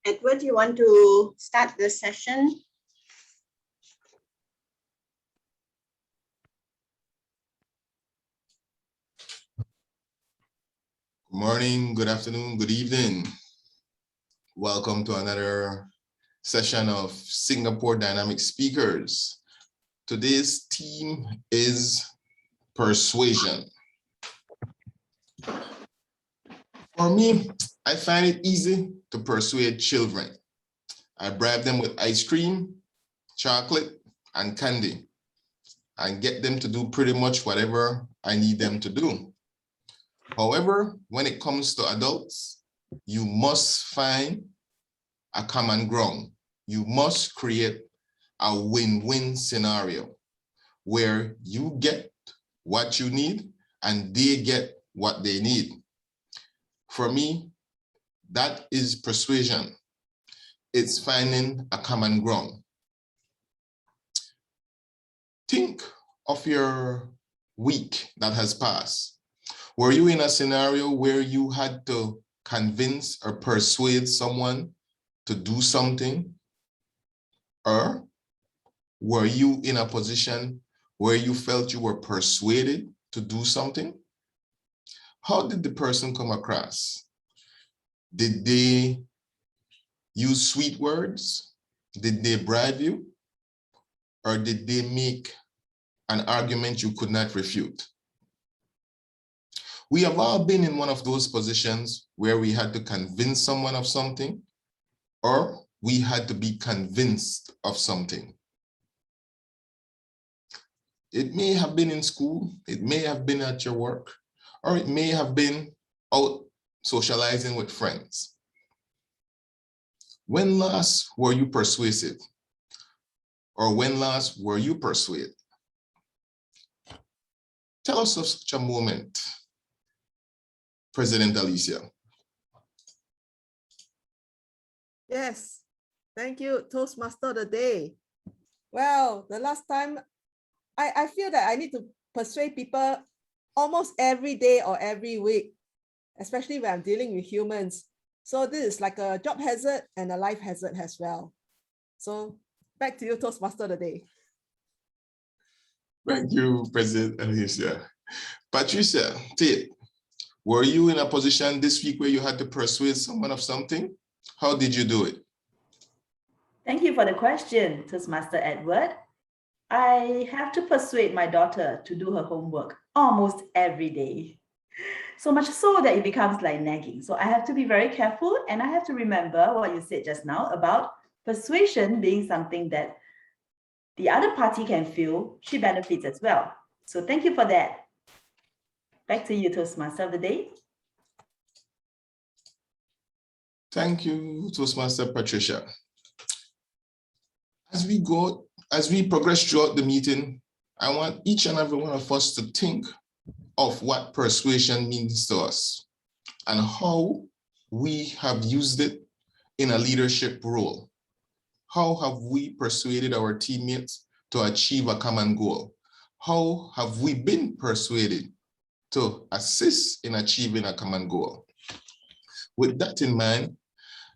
Edward, you want to start the session? Good morning, good afternoon, good evening. Welcome to another session of Singapore Dynamic Speakers. Today's theme is persuasion. For me, I find it easy to persuade children. I bribe them with ice cream, chocolate, and candy, and get them to do pretty much whatever I need them to do. However, when it comes to adults, you must find a common ground. You must create a win-win scenario where you get what you need and they get what they need. For me, that is persuasion. It's finding a common ground. Think of your week that has passed. Were you in a scenario where you had to convince or persuade someone to do something? Or were you in a position where you felt you were persuaded to do something? How did the person come across? Did they use sweet words? Did they bribe you? Or did they make an argument you could not refute? We have all been in one of those positions where we had to convince someone of something, or we had to be convinced of something. It may have been in school, it may have been at your work, or it may have been out socializing with friends. When last were you persuasive? Or when last were you persuaded? Tell us of such a moment, President Alicia. Yes, thank you, Toastmaster of the day. Well, the last time, I feel that I need to persuade people almost every day or every week, especially when I'm dealing with humans. So this is like a job hazard and a life hazard as well. So back to you, Toastmaster of the day. Thank you, President Alicia. Patricia, Tate, were you in a position this week where you had to persuade someone of something? How did you do it? Thank you for the question, Toastmaster Edward. I have to persuade my daughter to do her homework almost every day. So much so that it becomes like nagging. So I have to be very careful, and I have to remember what you said just now about persuasion being something that the other party can feel she benefits as well. So thank you for that. Back to you, Toastmaster of the day. Thank you, Toastmaster Patricia. As we progress throughout the meeting, I want each and every one of us to think of what persuasion means to us and how we have used it in a leadership role. How have we persuaded our teammates to achieve a common goal? How have we been persuaded to assist in achieving a common goal? With that in mind,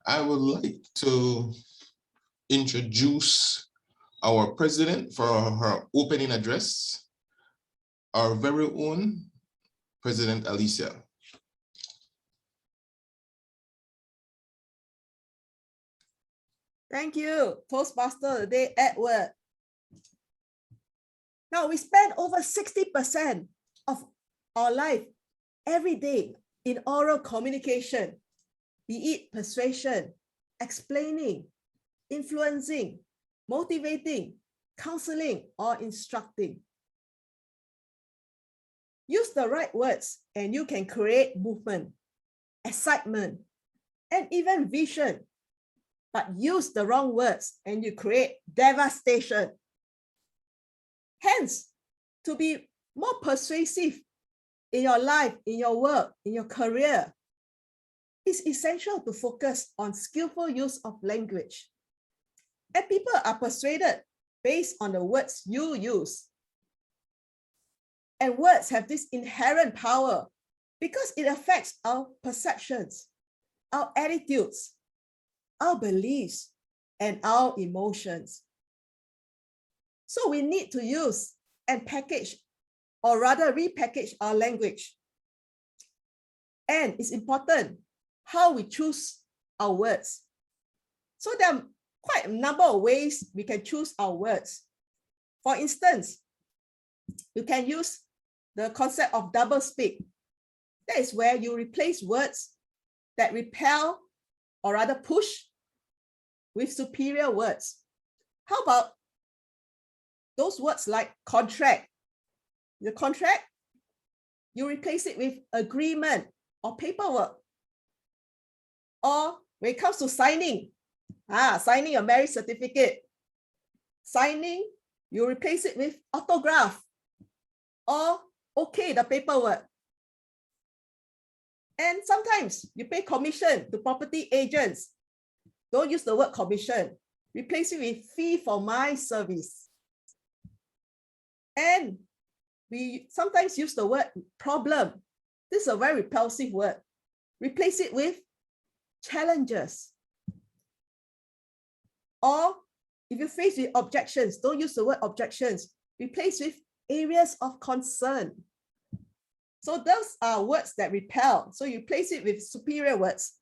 I would like to introduce our president for her opening address, our very own President Alicia. Thank you, Toastmaster of the day, Edward. Now, we spend over 60% of our life every day in oral communication, be it persuasion, explaining, influencing, motivating, counseling, or instructing. Use the right words and you can create movement, excitement, and even vision. But use the wrong words and you create devastation. Hence, to be more persuasive in your life, in your work, in your career, it's essential to focus on skillful use of language. And people are persuaded based on the words you use. And words have this inherent power because it affects our perceptions, our attitudes, our beliefs, and our emotions. So we need to use and package, or rather repackage our language. And it's important how we choose our words. So there are quite a number of ways we can choose our words. For instance, you can use the concept of double speak. That is where you replace words that repel or rather push with superior words. How about those words like contract? The contract, you replace it with agreement or paperwork. Or when it comes to signing, signing a marriage certificate, signing, you replace it with autograph or okay, the paperwork. And sometimes you pay commission to property agents. Don't use the word commission. Replace it with fee for my service. And we sometimes use the word problem. This is a very repulsive word. Replace it with challenges. Or if you face with objections, don't use the word objections. Replace with areas of concern. So those are words that repel. So you place it with superior words.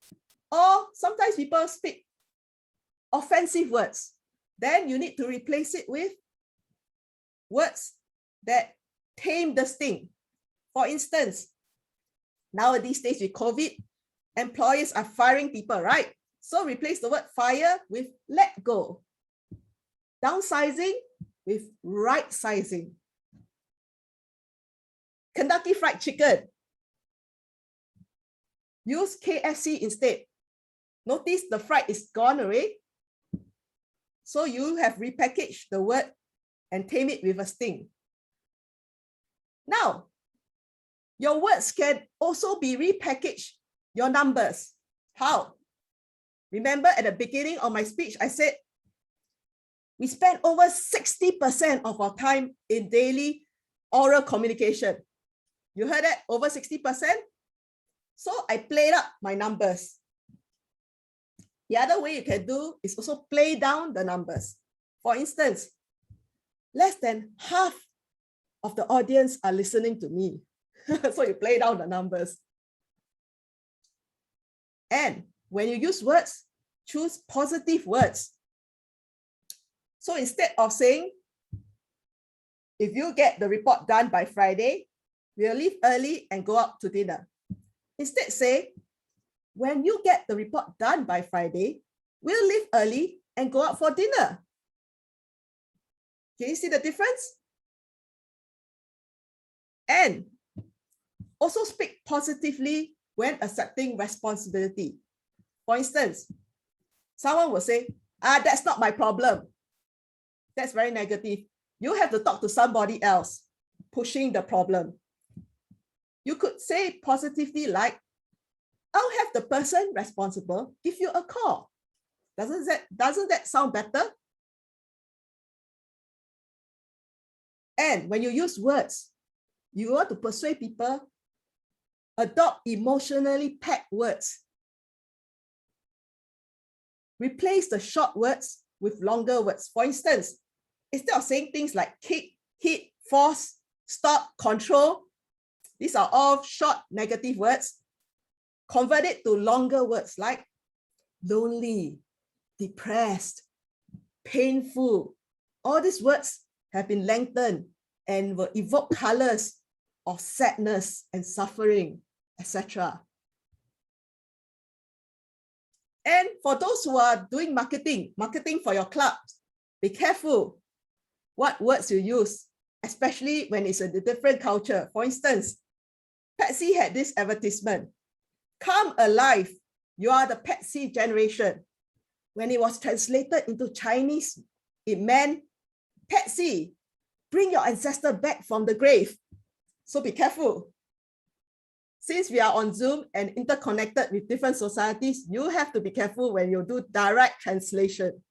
Or sometimes people speak offensive words. Then you need to replace it with words that tame the sting. For instance, nowadays days with COVID, employers are firing people, right? So replace the word fire with let go. Downsizing with right sizing. Kentucky Fried Chicken. Use KFC instead. Notice the fried is gone already. So you have repackaged the word and tame it with a sting. Now, your words can also be repackaged, your numbers. How? Remember at the beginning of my speech, I said, we spend over 60% of our time in daily oral communication. You heard that? Over 60%? So I played up my numbers. The other way you can do is also play down the numbers. For instance, less than half of the audience are listening to me. So you play down the numbers. And when you use words, choose positive words. So instead of saying, if you get the report done by Friday, we'll leave early and go out to dinner. Instead say, when you get the report done by Friday, we'll leave early and go out for dinner. Can you see the difference? And also speak positively when accepting responsibility. For instance, someone will say, that's not my problem. That's very negative. You have to talk to somebody else, pushing the problem. You could say positively like, I'll have the person responsible give you a call. Doesn't that sound better? And when you use words, you want to persuade people, adopt emotionally packed words. Replace the short words with longer words. For instance, instead of saying things like kick, hit, force, stop, control, these are all short negative words. Convert it to longer words like lonely, depressed, painful. All these words have been lengthened and will evoke colors of sadness and suffering, etc. And for those who are doing marketing for your club, be careful what words you use, especially when it's a different culture. For instance, Pepsi had this advertisement, come alive, you are the Pepsi generation. When it was translated into Chinese, it meant Pepsi, bring your ancestor back from the grave. So be careful. Since we are on Zoom and interconnected with different societies, you have to be careful when you do direct translation.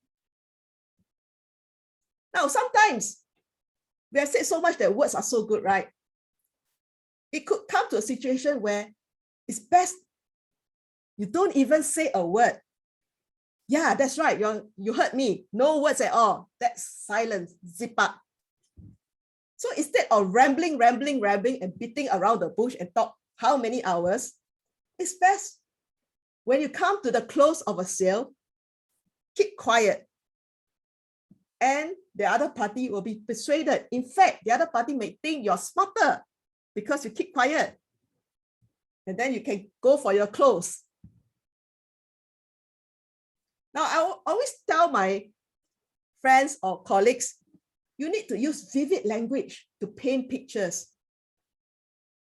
Now, sometimes we have said so much that words are so good, right? It could come to a situation where it's best you don't even say a word. Yeah, that's right. You heard me. No words at all. That's silence. Zip up. So instead of rambling, and beating around the bush and talk how many hours, it's best when you come to the close of a sale, keep quiet. And the other party will be persuaded. In fact, the other party may think you're smarter because you keep quiet. And then you can go for your close. Now, I always tell my friends or colleagues, you need to use vivid language to paint pictures.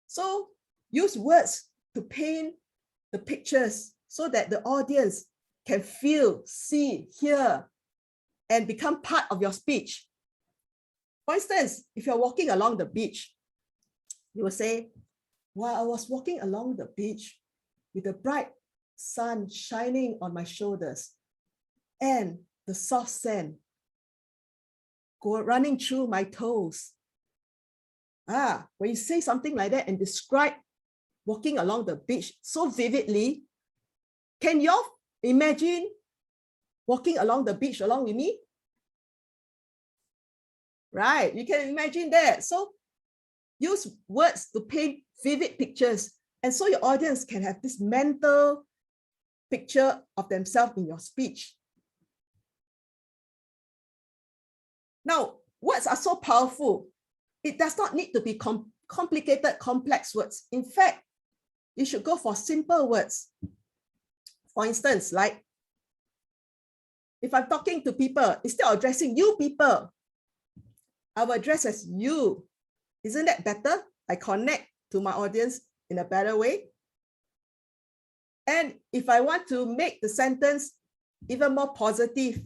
So use words to paint the pictures so that the audience can feel, see, hear, and become part of your speech. For instance, if you're walking along the beach, you will say, while I was walking along the beach with the bright sun shining on my shoulders and the soft sand running through my toes. When you say something like that and describe walking along the beach so vividly, can you all imagine walking along the beach along with me? Right, you can imagine that. So use words to paint vivid pictures, and so your audience can have this mental picture of themselves in your speech. Now, words are so powerful. It does not need to be complicated, complex words. In fact, you should go for simple words. For instance, like if I'm talking to people, instead of addressing you people, I will address as you. Isn't that better? I connect to my audience in a better way. And if I want to make the sentence even more positive,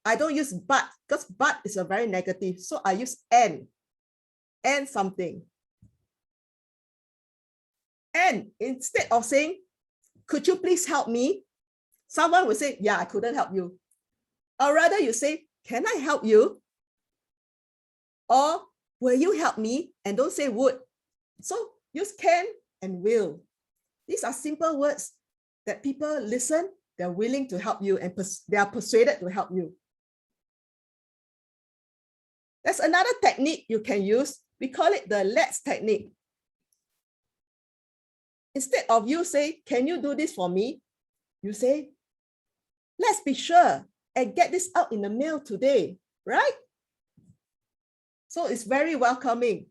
I don't use but, because but is a very negative. So I use and something. And instead of saying, could you please help me? Someone will say, yeah, I couldn't help you. Or rather you say, can I help you? Or will you help me? And don't say would. So use can and will. These are simple words that people listen, they're willing to help you, and they are persuaded to help you. There's another technique you can use. We call it the let's technique. Instead of you say, can you do this for me? You say, let's be sure and get this out in the mail today, right? So it's very welcoming.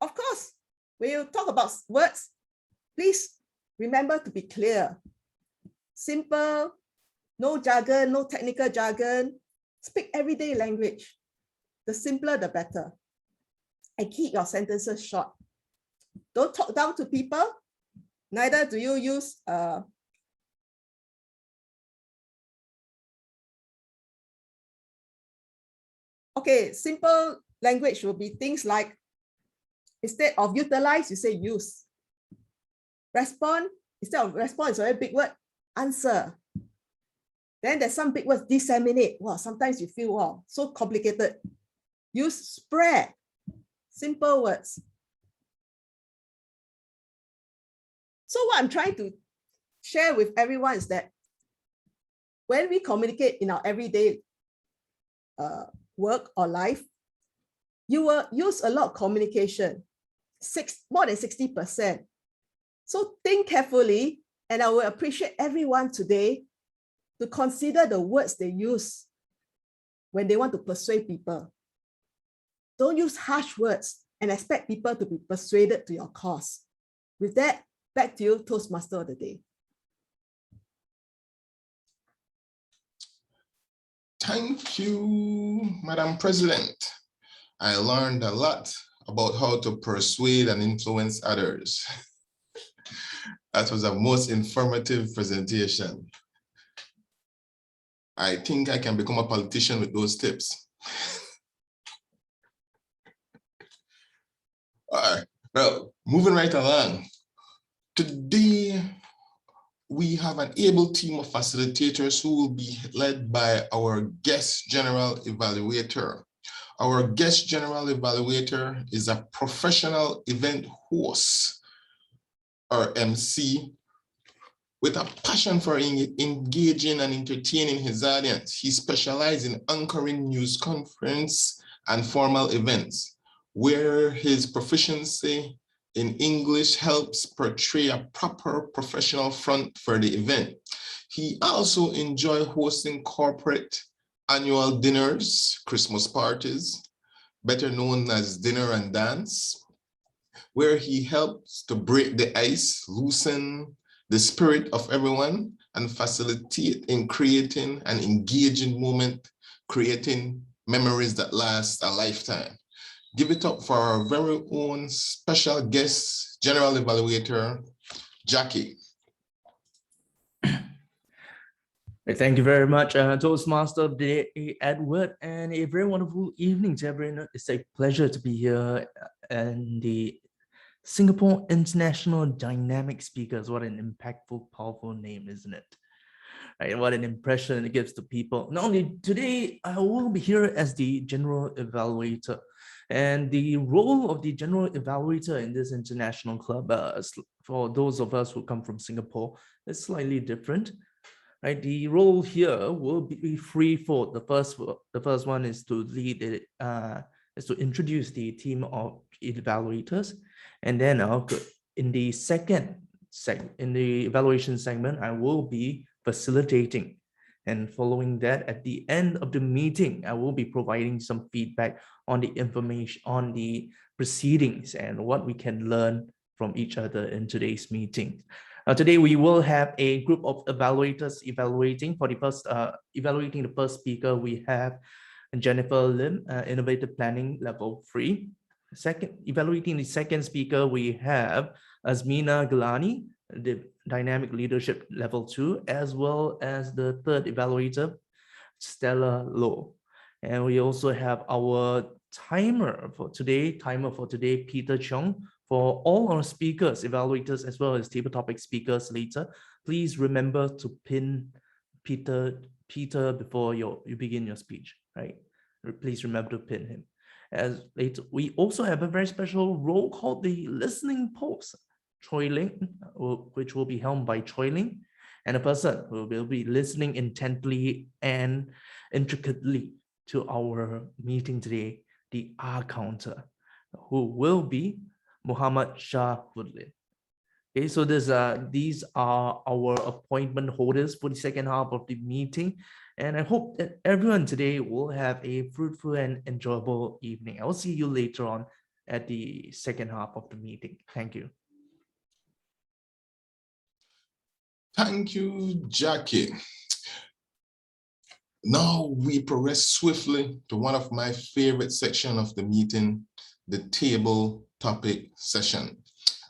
Of course, when you talk about words, please remember to be clear. Simple, no jargon, no technical jargon. Speak everyday language. The simpler, the better. And keep your sentences short. Don't talk down to people. Neither do you use simple language will be things like, instead of utilize, you say use. Respond, instead of respond, it's a very big word, answer. Then there's some big words, disseminate. Wow, sometimes you feel, wow, so complicated. Use spread, simple words. So what I'm trying to share with everyone is that when we communicate in our everyday work or life, you will use a lot of communication, more than 60%. So think carefully, and I will appreciate everyone today to consider the words they use when they want to persuade people. Don't use harsh words and expect people to be persuaded to your cause. With that, back to you, Toastmaster of the Day. Thank you, Madam President. I learned a lot about how to persuade and influence others. That was a most informative presentation. I think I can become a politician with those tips. All right, well, moving right along. Today, we have an able team of facilitators who will be led by our guest general evaluator. Our guest general evaluator is a professional event host, or MC, With a passion for engaging and entertaining his audience, he specialized in anchoring news conference and formal events, where his proficiency in English helps portray a proper professional front for the event. He also enjoys hosting corporate annual dinners, Christmas parties, better known as dinner and dance, where he helps to break the ice, loosen the spirit of everyone, and facilitate in creating an engaging moment, creating memories that last a lifetime. Give it up for our very own special guest, General Evaluator, Jackie. Thank you very much, Toastmaster of the day, Edward, and a very wonderful evening to everyone. It's a pleasure to be here and the Singapore International Dynamic Speakers. What an impactful, powerful name, isn't it? Right, what an impression it gives to people. Not only today, I will be here as the General Evaluator. And the role of the General Evaluator in this international club, for those of us who come from Singapore, is slightly different. Right, the role here will be threefold. The first one is to lead it, is to introduce the team of evaluators, and then in the in the evaluation segment, I will be facilitating, and following that, at the end of the meeting, I will be providing some feedback on the information on the proceedings and what we can learn from each other in today's meeting. Today, we will have a group of evaluators evaluating. For the first, evaluating the first speaker, we have Jennifer Lim, Innovative Planning Level 3. Evaluating the second speaker, we have Azmina Gilani, the Dynamic Leadership Level 2, as well as the third evaluator, Stella Low. And we also have our timer for today, Peter Chung. For all our speakers, evaluators, as well as table topic speakers later, please remember to pin Peter before you begin your speech, right? Please remember to pin him. As later, we also have a very special role called the listening post, Choi Ling, which will be helmed by Choi Ling, and a person who will be listening intently and intricately to our meeting today, the R counter, who will be Muhammad Shah Woodlin. Okay, so these are our appointment holders for the second half of the meeting. And I hope that everyone today will have a fruitful and enjoyable evening. I will see you later on at the second half of the meeting. Thank you. Thank you, Jackie. Now we progress swiftly to one of my favorite sections of the meeting, the table topic session.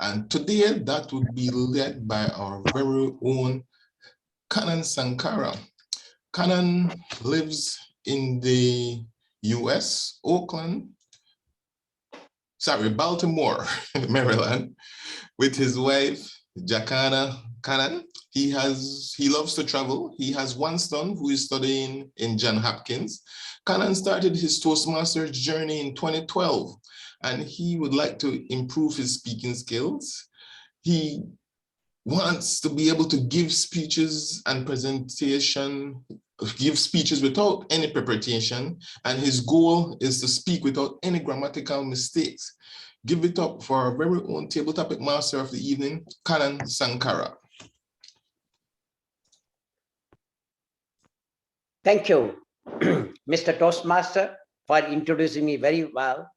And today that would be led by our very own Kanan Sankara. Kanan lives in the US, Baltimore, Maryland, with his wife, Jakana Kanan. He loves to travel. He has one son who is studying in Johns Hopkins. Kanan started his Toastmasters journey in 2012, and he would like to improve his speaking skills. He wants to be able to give speeches and give speeches without any preparation, and his goal is to speak without any grammatical mistakes. Give it up for our very own table topic master of the evening, Kanan Sankara. Thank you, Mr. Toastmaster, for introducing me very well.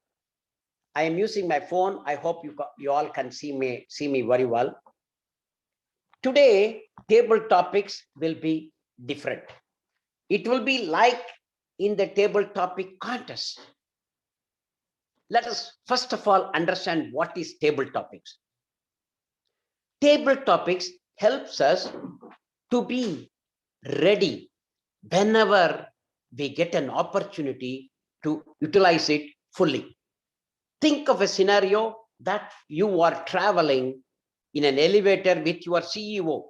I am using my phone. I hope you all can see me very well. Today, table topics will be different. It will be like in the table topic contest. Let us first of all understand what is table topics. Table topics helps us to be ready whenever we get an opportunity to utilize it fully. Think of a scenario that you are traveling in an elevator with your CEO.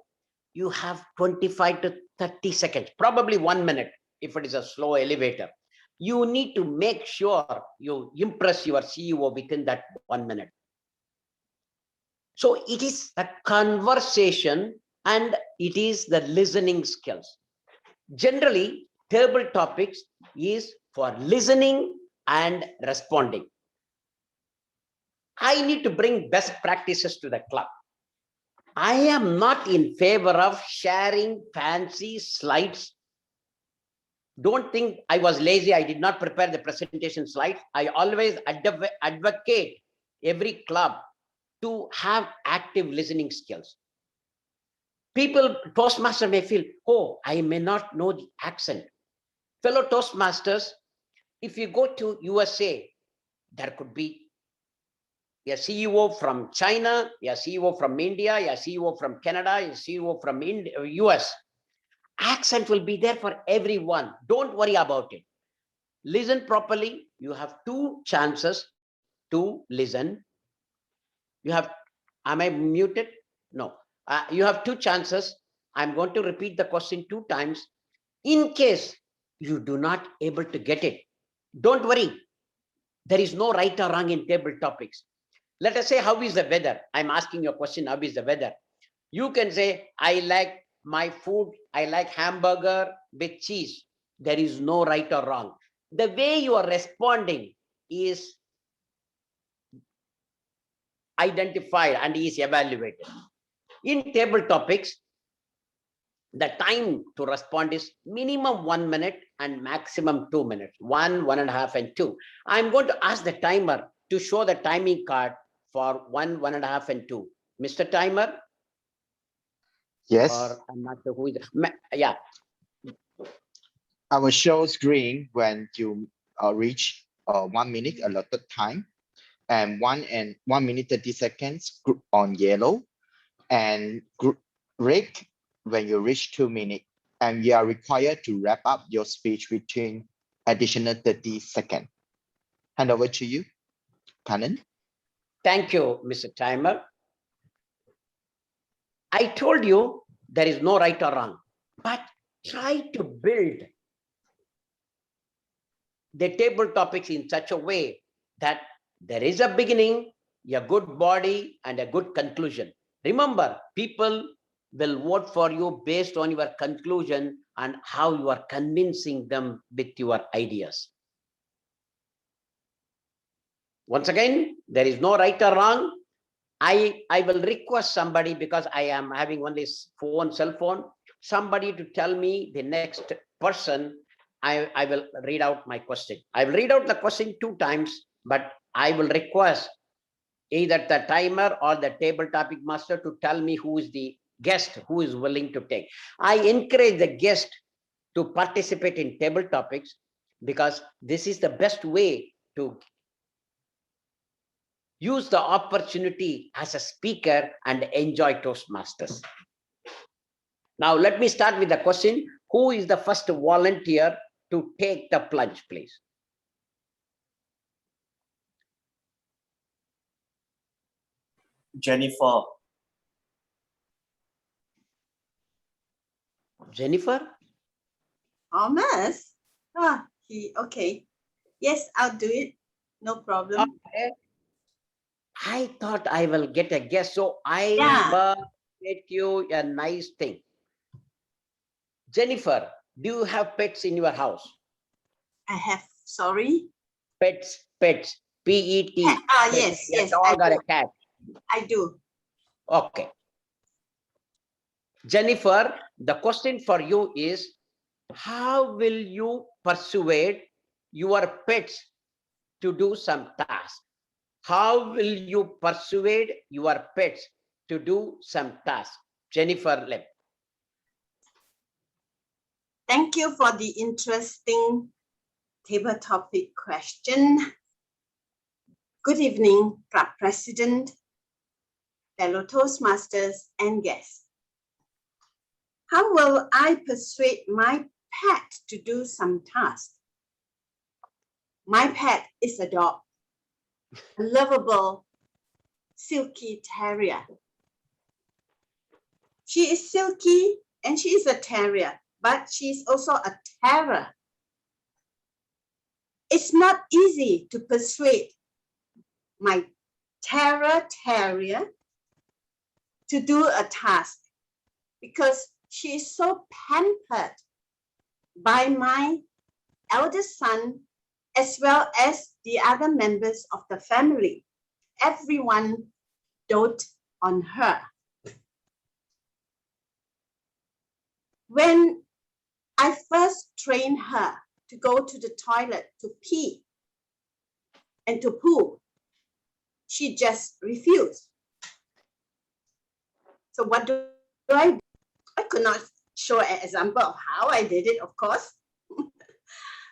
You have 25 to 30 seconds, probably 1 minute if it is a slow elevator. You need to make sure you impress your CEO within that 1 minute. So it is a conversation and it is the listening skills. Generally, table topics is for listening and responding. I need to bring best practices to the club. I am not in favor of sharing fancy slides. Don't think I was lazy. I did not prepare the presentation slides. I always advocate every club to have active listening skills. People, Toastmaster may feel, oh, I may not know the accent. Fellow Toastmasters, if you go to USA, there could be a CEO from China, a CEO from India, a CEO from Canada, a CEO from US. Accent will be there for everyone. Don't worry about it. Listen properly. You have 2 chances to listen. You have, am I muted? No. You have 2 chances. I'm going to repeat the question 2 times. In case you do not able to get it, don't worry. There is no right or wrong in table topics. Let us say, how is the weather? I'm asking you a question, how is the weather? You can say, I like my food, I like hamburger with cheese. There is no right or wrong. The way you are responding is identified and is evaluated. In table topics, the time to respond is minimum 1 minute and maximum 2 minutes, 1, 1.5, and 2. I'm going to ask the timer to show the timing card for 1, 1.5, and 2. Mr. Timer? Yes, Or I'm not sure who is. Yeah. I will show screen when you reach 1 minute allotted time, and 1 minute 30 seconds on yellow, and red when you reach 2 minutes, and you are required to wrap up your speech within additional 30 seconds. Hand over to you, Kanan. Thank you, Mr. Timer. I told you there is no right or wrong, but try to build the table topics in such a way that there is a beginning, a good body, and a good conclusion. Remember, people will vote for you based on your conclusion and how you are convincing them with your ideas. Once again, there is no right or wrong. I will request somebody, because I am having only cell phone, somebody to tell me the next person. I will read out my question. I will read out the question 2 times, but I will request either the timer or the table topic master to tell me who is the guest who is willing to take. I encourage the guest to participate in table topics because this is the best way to use the opportunity as a speaker and enjoy Toastmasters. Now, let me start with the question. Who is the first volunteer to take the plunge, please? Jennifer. Jennifer? Thomas? Okay. Yes, I'll do it. No problem. Okay. I thought I will get a guess, so I Yeah. get you a nice thing. Jennifer, do you have pets in your house? I have, sorry. Pets, P-E-T. Yes, A yes, dog I or do. a cat? I do. Okay. Jennifer, the question for you is, how will you persuade your pets to do some task? How will you persuade your pets to do some task? Jennifer Lem. Thank you for the interesting table topic question. Good evening, Club President, fellow Toastmasters, and guests. How will I persuade my pet to do some task? My pet is a dog, a lovable, silky terrier. She is silky and she is a terrier, but she is also a terror. It's not easy to persuade my terror terrier to do a task. because she is so pampered by my eldest son as well as the other members of the family. Everyone dote on her. When I first trained her to go to the toilet to pee and to poo, she just refused. So what do I do? I could not show an example of how I did it, of course,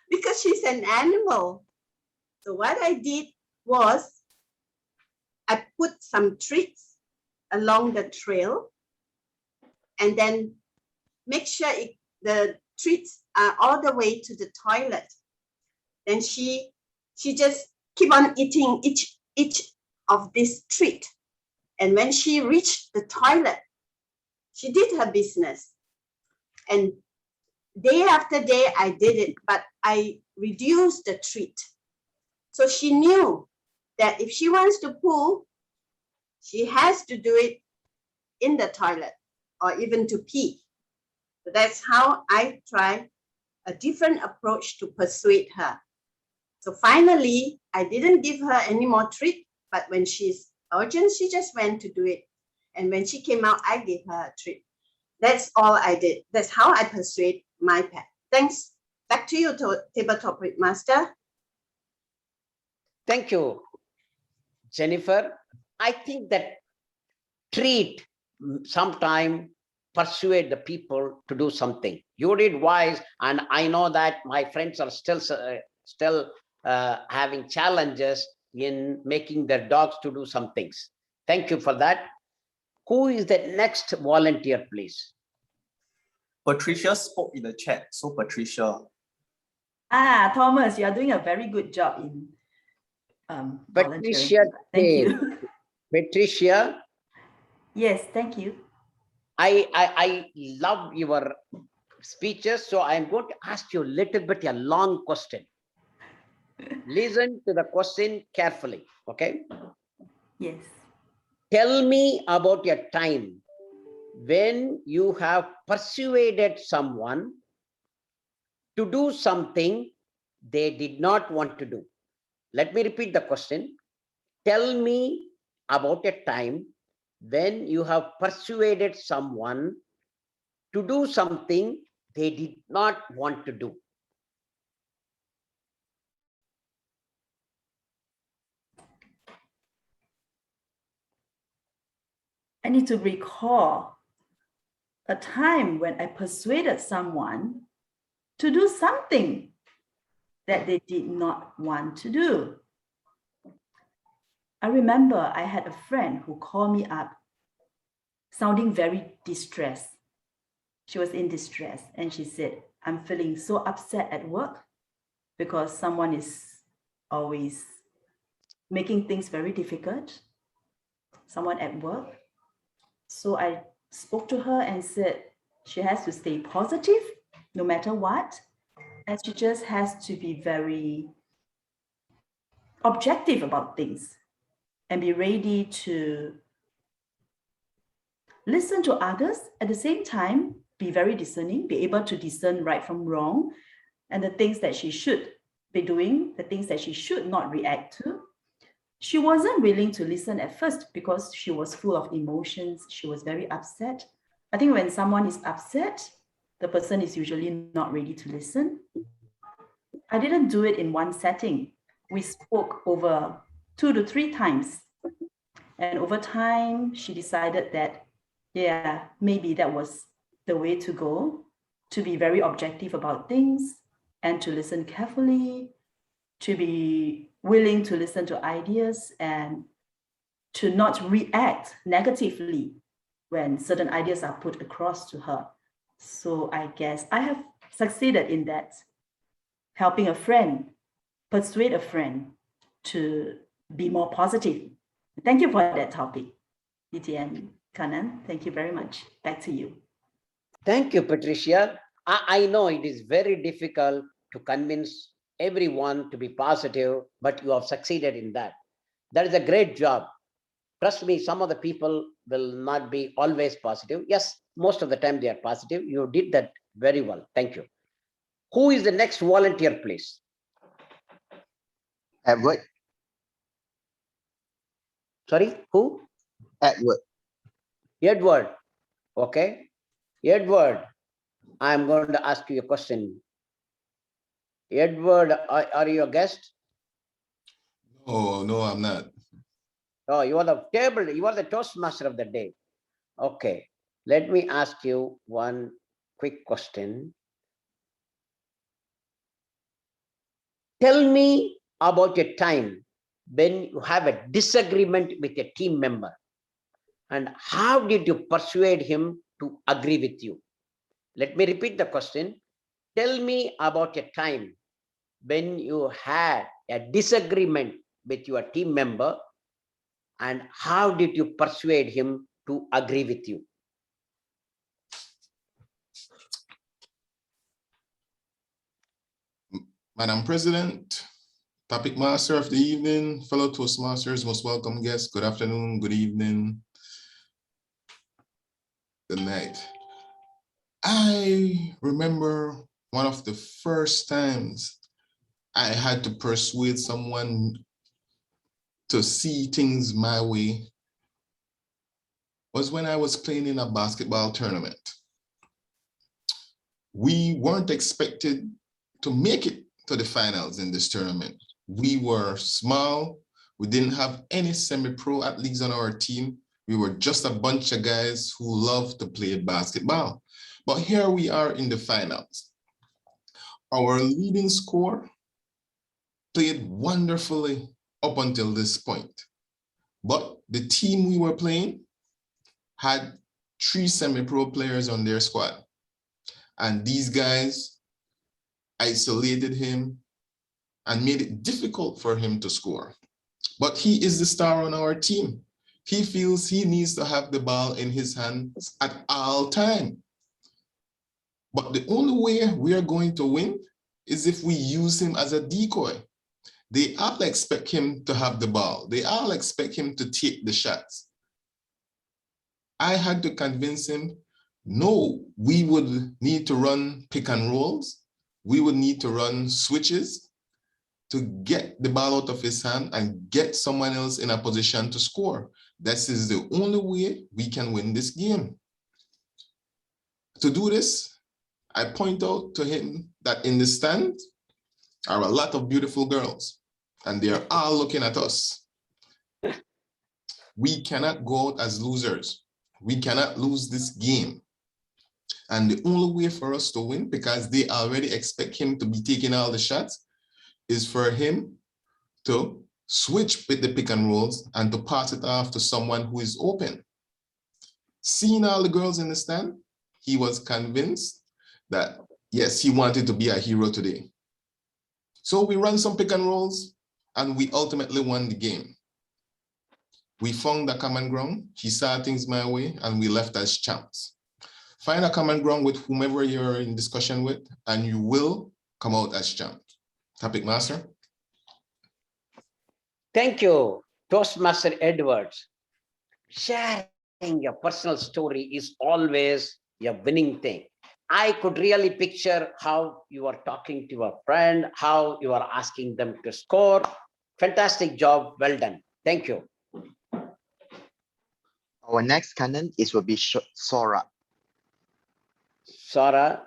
because she's an animal. So what I did was I put some treats along the trail and then make sure the treats are all the way to the toilet. Then she just keep on eating each of this treat. And when she reached the toilet, she did her business. And day after day, I did it, but I reduced the treat. So she knew that if she wants to poo, she has to do it in the toilet or even to pee. So that's how I try a different approach to persuade her. So finally, I didn't give her any more treat, but when she's urgent, she just went to do it. And when she came out, I gave her a treat. That's all I did. That's how I persuade my pet. Thanks. Back to you, Tabletop Master. Thank you, Jennifer. I think that treat sometime persuade the people to do something. You did wise, and I know that my friends are still having challenges in making their dogs to do some things. Thank you for that. Who is the next volunteer, please? Patricia spoke in the chat. So Patricia. Thomas, you are doing a very good job in Patricia, thank you. Patricia. Yes, thank you. I love your speeches, so I'm going to ask you a little bit a long question. Listen to the question carefully, okay? Yes. Tell me about your time when you have persuaded someone to do something they did not want to do. Let me repeat the question. Tell me about a time when you have persuaded someone to do something they did not want to do. I need to recall a time when I persuaded someone to do something that they did not want to do. I remember I had a friend who called me up sounding very distressed. She was in distress and she said, I'm feeling so upset at work because someone is always making things very difficult, someone at work. So I spoke to her and said she has to stay positive no matter what, and she just has to be very objective about things and be ready to listen to others, at the same time be very discerning, be able to discern right from wrong, and the things that she should be doing, the things that she should not react to. She wasn't willing to listen at first because she was full of emotions. She was very upset. I think when someone is upset, the person is usually not ready to listen. I didn't do it in one setting. We spoke over 2 to 3 times. And over time, she decided that, yeah, maybe that was the way to go, to be very objective about things and to listen carefully, to be willing to listen to ideas and to not react negatively when certain ideas are put across to her. So I guess I have succeeded in that, helping a friend, persuade a friend to be more positive. Thank you for that topic, Etienne, Kanan. Thank you very much. Back to you. Thank you, Patricia. I know it is very difficult to convince everyone to be positive, but you have succeeded in that. That is a great job. Trust me, some of the people will not be always positive. Yes, Most of the time they are positive. You did that very well. Thank you. Who is the next volunteer, please? Edward. Sorry, who? Edward. Edward. Okay. Edward, I'm going to ask you a question. Edward, are you a guest? Oh, no, I'm not. Oh, you are the table, you are the Toastmaster of the day. Okay. Let me ask you one quick question. Tell me about a time when you have a disagreement with a team member and how did you persuade him to agree with you? Let me repeat the question. Tell me about a time when you had a disagreement with your team member and how did you persuade him to agree with you? Madam President, topic master of the evening, fellow Toastmasters, most welcome guests. Good afternoon, good evening, good night. I remember one of the first times I had to persuade someone to see things my way was when I was playing in a basketball tournament. We weren't expected to make it to the finals in this tournament. We were small. We didn't have any semi-pro athletes on our team. We were just a bunch of guys who loved to play basketball. But here we are in the finals. Our leading scorer played wonderfully up until this point. But the team we were playing had 3 semi-pro players on their squad. And these guys isolated him and made it difficult for him to score. But he is the star on our team. He feels he needs to have the ball in his hands at all time. But the only way we are going to win is if we use him as a decoy. They all expect him to have the ball. They all expect him to take the shots. I had to convince him, no, we would need to run pick and rolls. We would need to run switches to get the ball out of his hand and get someone else in a position to score. This is the only way we can win this game. To do this, I point out to him that in the stand are a lot of beautiful girls, and they're all looking at us. We cannot go out as losers. We cannot lose this game. And the only way for us to win, because they already expect him to be taking all the shots, is for him to switch with the pick and rolls and to pass it off to someone who is open. Seeing all the girls in the stand, he was convinced that, yes, he wanted to be a hero today. So we ran some pick and rolls and we ultimately won the game. We found a common ground. He saw things my way and we left as champs. Find a common ground with whomever you're in discussion with and you will come out as champs. Topic master. Thank you, Toastmaster Edwards. Sharing your personal story is always a winning thing. I could really picture how you are talking to a friend, how you are asking them to score. Fantastic job. Well done. Thank you. Our next candidate will be Sora. Sora.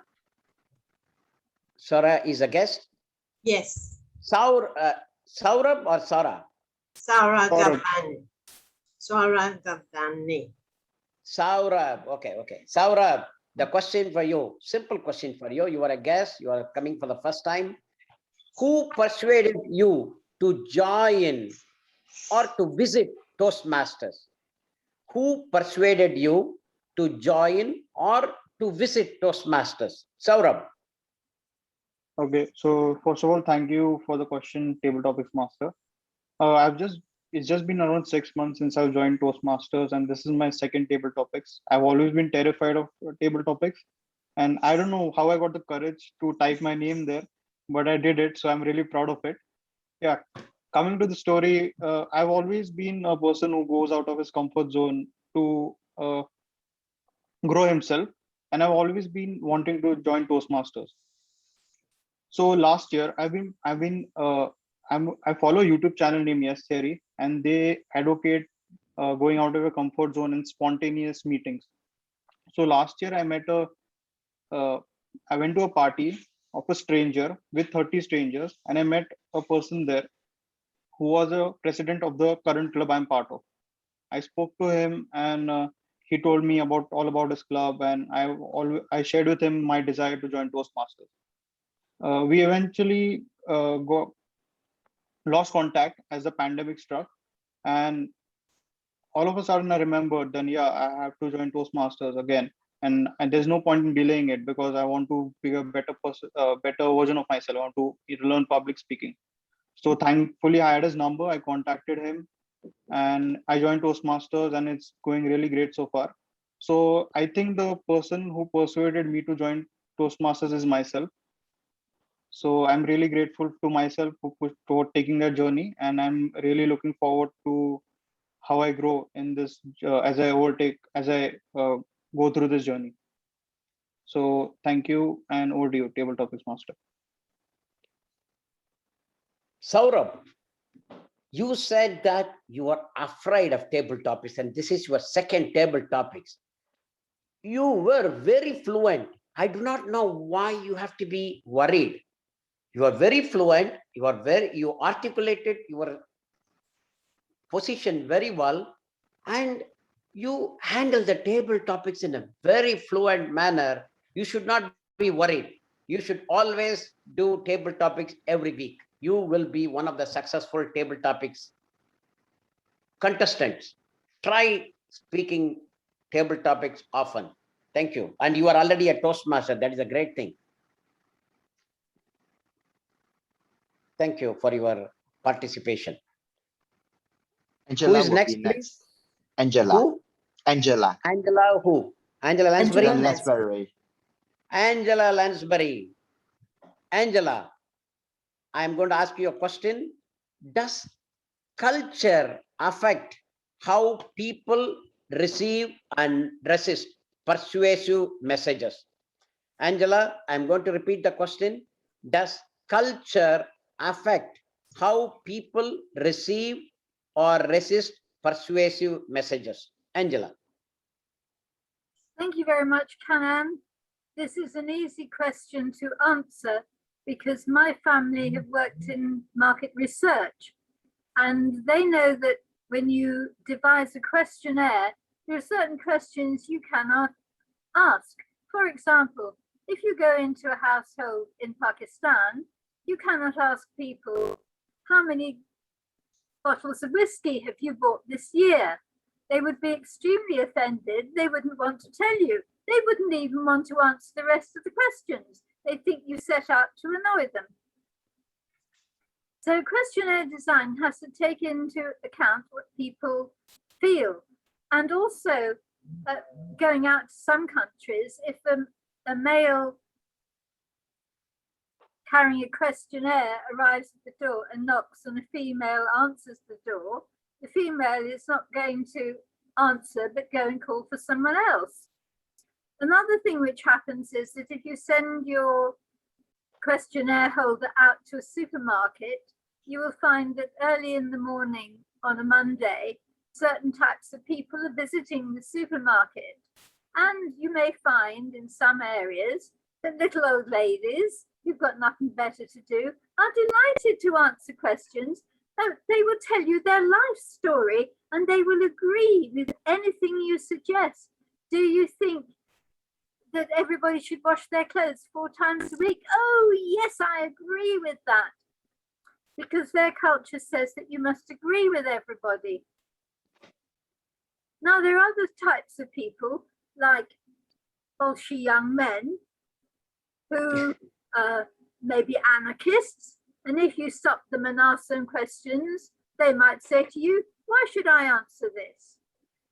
Sora is a guest. Yes. Saurabh or Sora? Sarah Gavani. Sarah Gavani. Saurabh. Okay. Saurabh, the question for you, simple question for you. You are a guest. You are coming for the first time. Who persuaded you to join or to visit Toastmasters? Who persuaded you to join or to visit Toastmasters? Saurabh. Okay, so first of all, thank you for the question, Table Topics Master. It's just been around 6 months since I've joined Toastmasters, and this is my second Table Topics. I've always been terrified of Table Topics, and I don't know how I got the courage to type my name there, but I did it, so I'm really proud of it. Yeah, coming to the story, I've always been a person who goes out of his comfort zone to grow himself. And I've always been wanting to join Toastmasters. So last year, I follow a YouTube channel named Yes Theory, and they advocate going out of your comfort zone in spontaneous meetings. So last year, uh, I went to a party of a stranger with 30 strangers, and I met a person there who was a president of the current club I'm part of. I spoke to him, and he told me about all about his club, and I shared with him my desire to join Toastmasters. We eventually lost contact as the pandemic struck, and all of a sudden I remembered, then yeah, I have to join Toastmasters again, and there's no point in delaying it because I want to be a better person, better version of myself. I want to learn public speaking. So thankfully, I had his number. I contacted him, and I joined Toastmasters, and it's going really great so far. So I think the person who persuaded me to join Toastmasters is myself. So I'm really grateful to myself for taking that journey, and I'm really looking forward to how I grow in this as I go through this journey. So thank you, and over to you, Table Topics Master. Saurabh, you said that you are afraid of table topics, and this is your second table topics. You were very fluent. I do not know why you have to be worried. You are very fluent. You articulated your position very well, and you handle the table topics in a very fluent manner. You should not be worried. You should always do table topics every week. You will be one of the successful table topics contestants. Try speaking table topics often. Thank you. And you are already a Toastmaster. That is a great thing. Thank you for your participation. Angela Who is will next, be please? next. Angela. Who? Angela. Angela who? Angela Lansbury? Angela Lansbury. Angela Lansbury. Angela, I'm going to ask you a question. Does culture affect how people receive and resist persuasive messages? Angela, I'm going to repeat the question. Does culture affect how people receive or resist persuasive messages? Angela. Thank you very much, Kanan. This is an easy question to answer because my family have worked in market research, and they know that when you devise a questionnaire, there are certain questions you cannot ask. For example, if you go into a household in Pakistan, you cannot ask people, how many bottles of whiskey have you bought this year? They would be extremely offended. They wouldn't want to tell you. They wouldn't even want to answer the rest of the questions. They think you set out to annoy them. So questionnaire design has to take into account what people feel. And also, going out to some countries, if a male carrying a questionnaire arrives at the door and knocks and a female answers the door, the female is not going to answer but go and call for someone else. Another thing which happens is that if you send your questionnaire holder out to a supermarket, you will find that early in the morning on a Monday, certain types of people are visiting the supermarket. And you may find in some areas that little old ladies who've got nothing better to do are delighted to answer questions. They will tell you their life story and they will agree with anything you suggest. Do you think that everybody should wash their clothes 4 times a week? Oh, yes, I agree with that. Because their culture says that you must agree with everybody. Now, there are other types of people, like bolshy young men, who may be anarchists. And if you stop them and ask them questions, they might say to you, why should I answer this?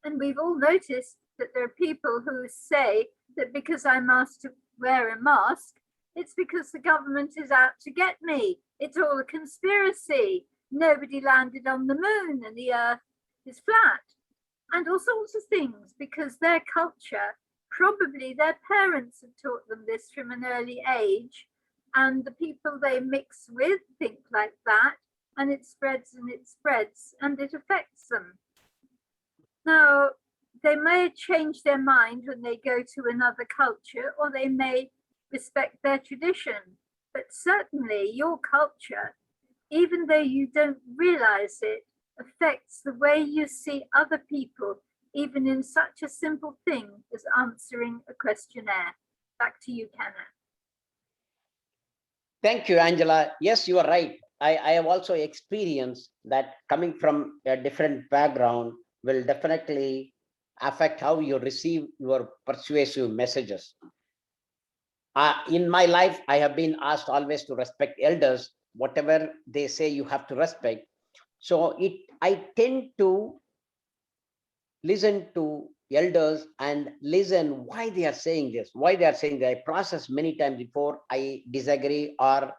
And we've all noticed that there are people who say that because I'm asked to wear a mask, it's because the government is out to get me. It's all a conspiracy. Nobody landed on the moon and the earth is flat. And all sorts of things, because their culture probably their parents have taught them this from an early age, and the people they mix with think like that, and it spreads and it spreads and it affects them. Now, they may change their mind when they go to another culture, or they may respect their tradition, but certainly your culture, even though you don't realize it, affects the way you see other people, even in such a simple thing as answering a questionnaire. Back to you, Kenna. Thank you, Angela. Yes, you are right. I have also experienced that coming from a different background will definitely affect how you receive your persuasive messages. In my life, I have been asked always to respect elders. Whatever they say, you have to respect. So I tend to listen to elders and listen why they are saying this, why they are saying that. I process many times before I disagree or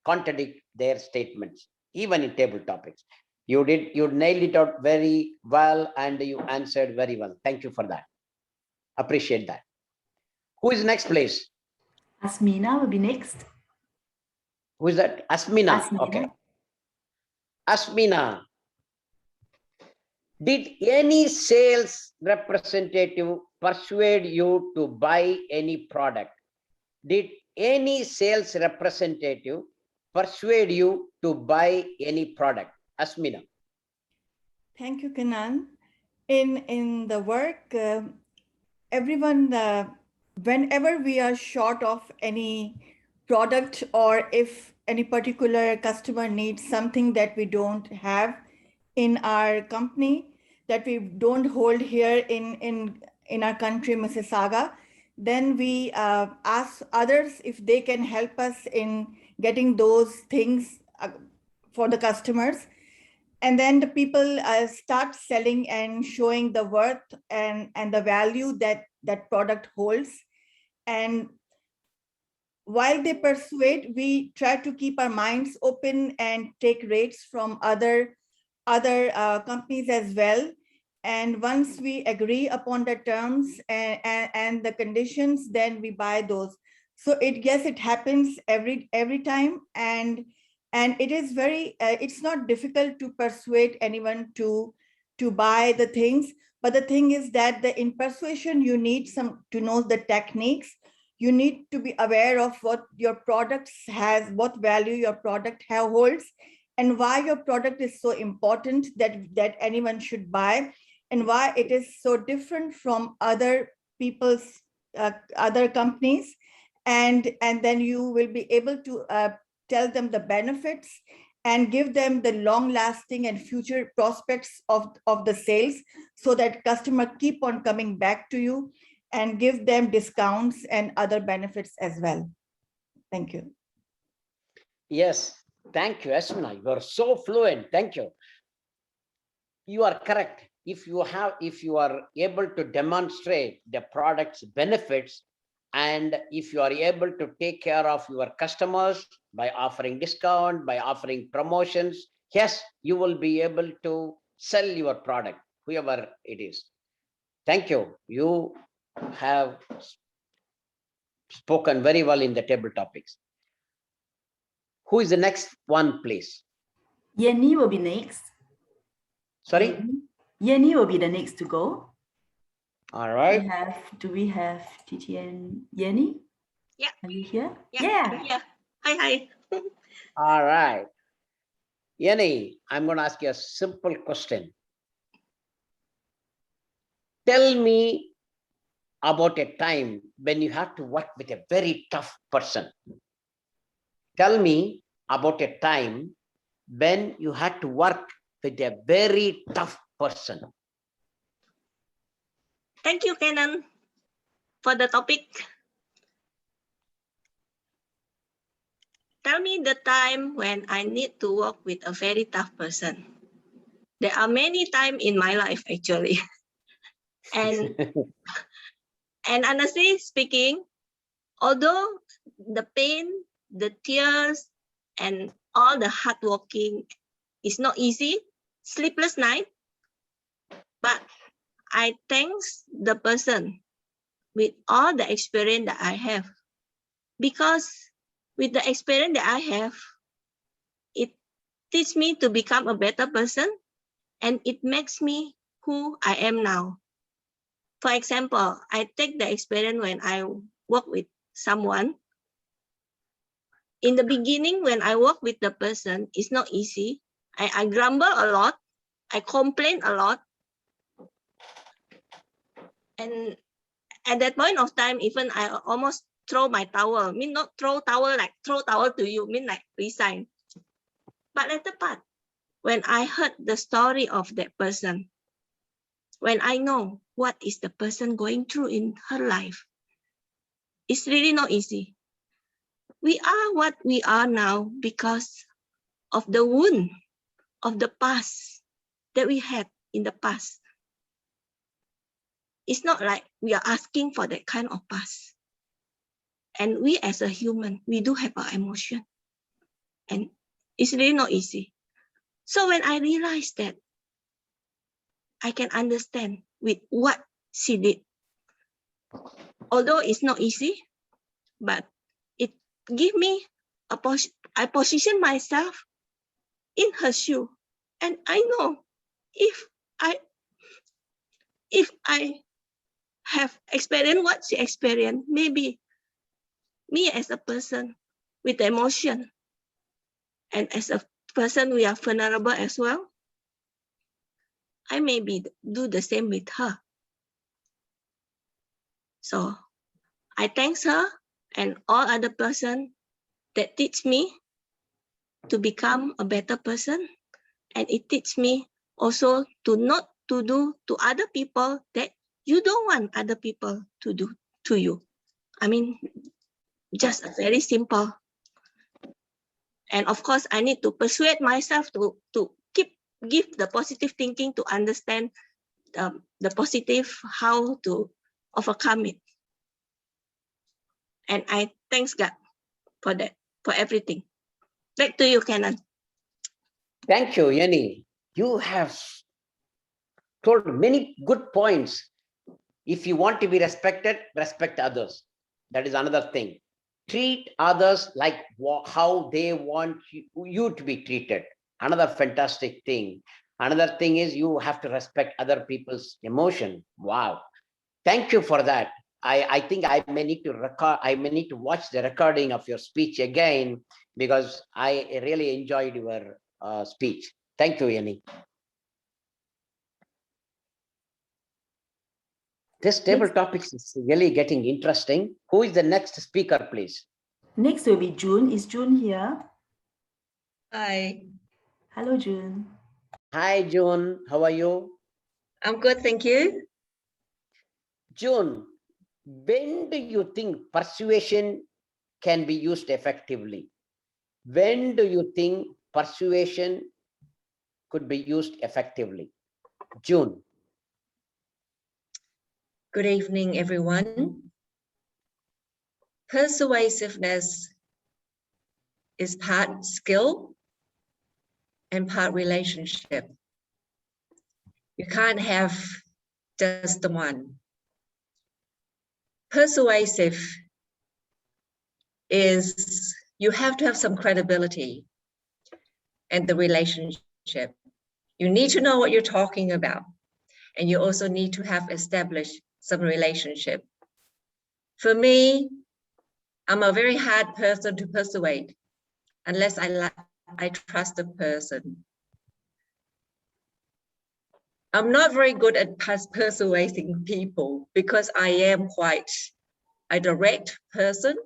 contradict their statements, even in table topics. You nailed it out very well and you answered very well. Thank you for that. Appreciate that. Who is next, please? Asmina will be next. Who is that? Asmina. Asmina. Okay. Asmina, did any sales representative persuade you to buy any product? Did any sales representative persuade you to buy any product? Asmina. Thank you, Kanan. In the work, everyone, whenever we are short of any product, or if any particular customer needs something that we don't have in our company, that we don't hold here in our country, Mississauga, then we ask others if they can help us in getting those things for the customers. And then the people start selling and showing the worth and the value that that product holds. And while they persuade, we try to keep our minds open and take rates from other companies as well. And once we agree upon the terms and the conditions, then we buy those. So yes, it happens every time. And it is very, it's not difficult to persuade anyone to buy the things. But the thing is that in persuasion, you need to know the techniques. You need to be aware of what your product has, what value your product holds, and why your product is so important that anyone should buy, and why it is so different from other people's, other companies. And then you will be able to tell them the benefits and give them the long lasting and future prospects of the sales, so that customer keep on coming back to you, and give them discounts and other benefits as well. Thank you. Yes, thank you, Asmina. You are so fluent. Thank you. You are correct. If you are able to demonstrate the product's benefits, and if you are able to take care of your customers by offering discount, by offering promotions, yes, you will be able to sell your product, whoever it is. Thank you. You have spoken very well in the table topics. Who is the next one, please? Yenny will be next. Sorry? Yenny will be the next to go. All right. Do we have Titi and Yenny? Yeah. Are you here? Yeah. I'm here. Hi. All right. Yenny, I'm going to ask you a simple question. Tell me about a time when you had to work with a very tough person. Tell me about a time when you had to work with a very tough person. Thank you, Kenan, for the topic. Tell me the time when I need to work with a very tough person. There are many times in my life, actually. And honestly speaking, although the pain, the tears, and all the hard working is not easy, sleepless night, but I thanks the person with all the experience that I have. Because with the experience that I have, it teaches me to become a better person, and it makes me who I am now. For example, I take the experience when I work with someone. In the beginning, when I work with the person, it's not easy. I grumble a lot. I complain a lot. And at that point of time, even I almost throw my towel. I mean, not throw towel like throw towel to you, I mean like resign. But at the part, when I heard the story of that person, when I know what is the person going through in her life, it's really not easy. We are what we are now because of the wound of the past that we had in the past. It's not like we are asking for that kind of past. And we as a human, we do have our emotion. And it's really not easy. So when I realized that, I can understand with what she did. Although it's not easy, but it give me I position myself in her shoe. And I know if I have experienced what she experienced, maybe me as a person with emotion and as a person we are vulnerable as well, I maybe do the same with her. So I thank her and all other person that teach me to become a better person. And it teach me also to not to do to other people that you don't want other people to do to you. I mean, just very simple. And of course, I need to persuade myself to give the positive thinking to understand the positive, how to overcome it. And I thanks God for that, for everything. Back to you, Canon. Thank you, Yenny. You have told many good points. If you want to be respected, respect others. That is another thing. Treat others like how they want you to be treated. Another fantastic thing. Another thing is you have to respect other people's emotion. Wow. Thank you for that. I think I may need to watch the recording of your speech again because I really enjoyed your speech. Thank you, Yenny. This table topics is really getting interesting. Who is the next speaker, please? Next will be June. Is June here? Hi, Hello, June. Hi, June. How are you? I'm good, thank you. June, when do you think persuasion can be used effectively? When do you think persuasion could be used effectively? June. Good evening, everyone. Persuasiveness is part skill and part relationship. You can't have just the one. Persuasive is you have to have some credibility in the relationship. You need to know what you're talking about. And you also need to have established some relationship. For me, I'm a very hard person to persuade unless I trust the person. I'm not very good at persuading people because I am quite a direct person.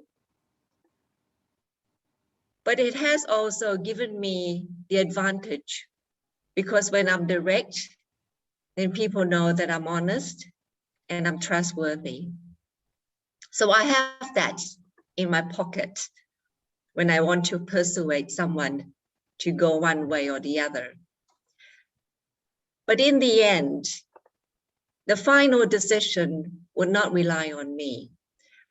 But it has also given me the advantage because when I'm direct, then people know that I'm honest and I'm trustworthy. So I have that in my pocket when I want to persuade someone to go one way or the other. But in the end, the final decision would not rely on me.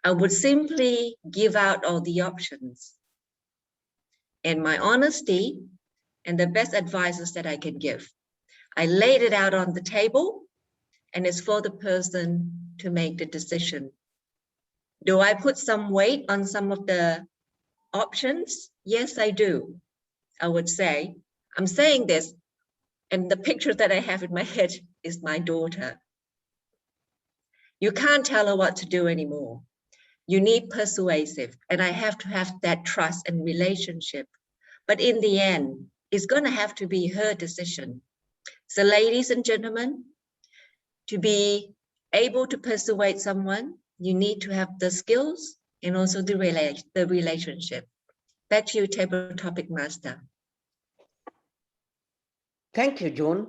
I would simply give out all the options and my honesty and the best advices that I can give. I laid it out on the table and it's for the person to make the decision Do I put some weight on some of the options? Yes, I do. I would say, I'm saying this, and the picture that I have in my head is my daughter. You can't tell her what to do anymore. You need persuasive, and I have to have that trust and relationship. But in the end, it's going to have to be her decision. So ladies and gentlemen, to be able to persuade someone, you need to have the skills and also the relationship. Back to you, table topic master. Thank you, June.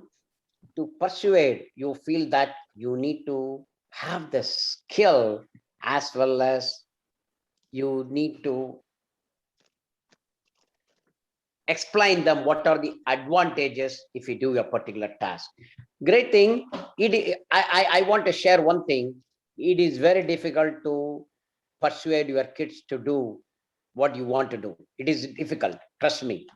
To persuade, you feel that you need to have the skill as well as you need to explain them what are the advantages if you do a particular task. Great thing. I want to share one thing. It is very difficult to persuade your kids to do what you want to do. It is difficult, trust me.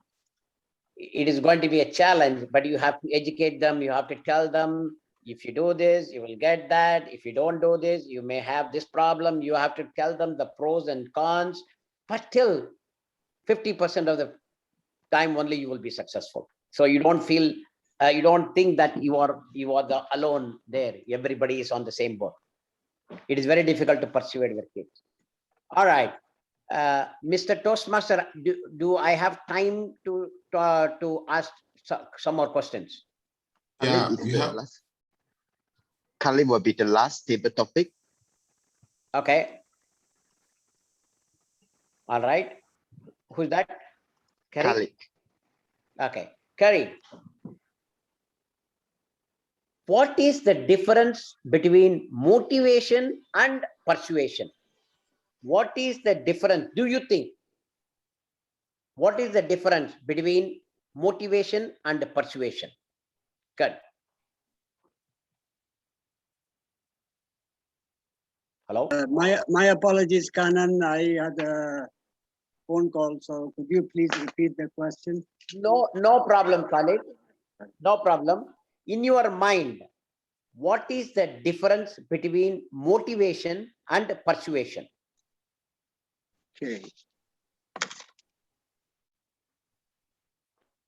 It is going to be a challenge, but you have to educate them. You have to tell them, if you do this, you will get that. If you don't do this, you may have this problem. You have to tell them the pros and cons, but still 50% of the time only you will be successful. So you don't feel, you don't think that you are the alone there. Everybody is on the same boat. It is very difficult to persuade your kids. All right. Mr. Toastmaster, do I have time to ask some more questions? Yeah, Khalid is you the have. last. Khalid will be the last table topic. Okay. All right. Who's that? Kerry? Khalid. Okay. Kerry, what is the difference between motivation and persuasion? What is the difference? Do you think? What is the difference between motivation and persuasion? Good. Hello? My apologies, Kanan. I had a phone call, so could you please repeat the question? No problem, Khalid. No problem. In your mind, what is the difference between motivation and persuasion? Okay.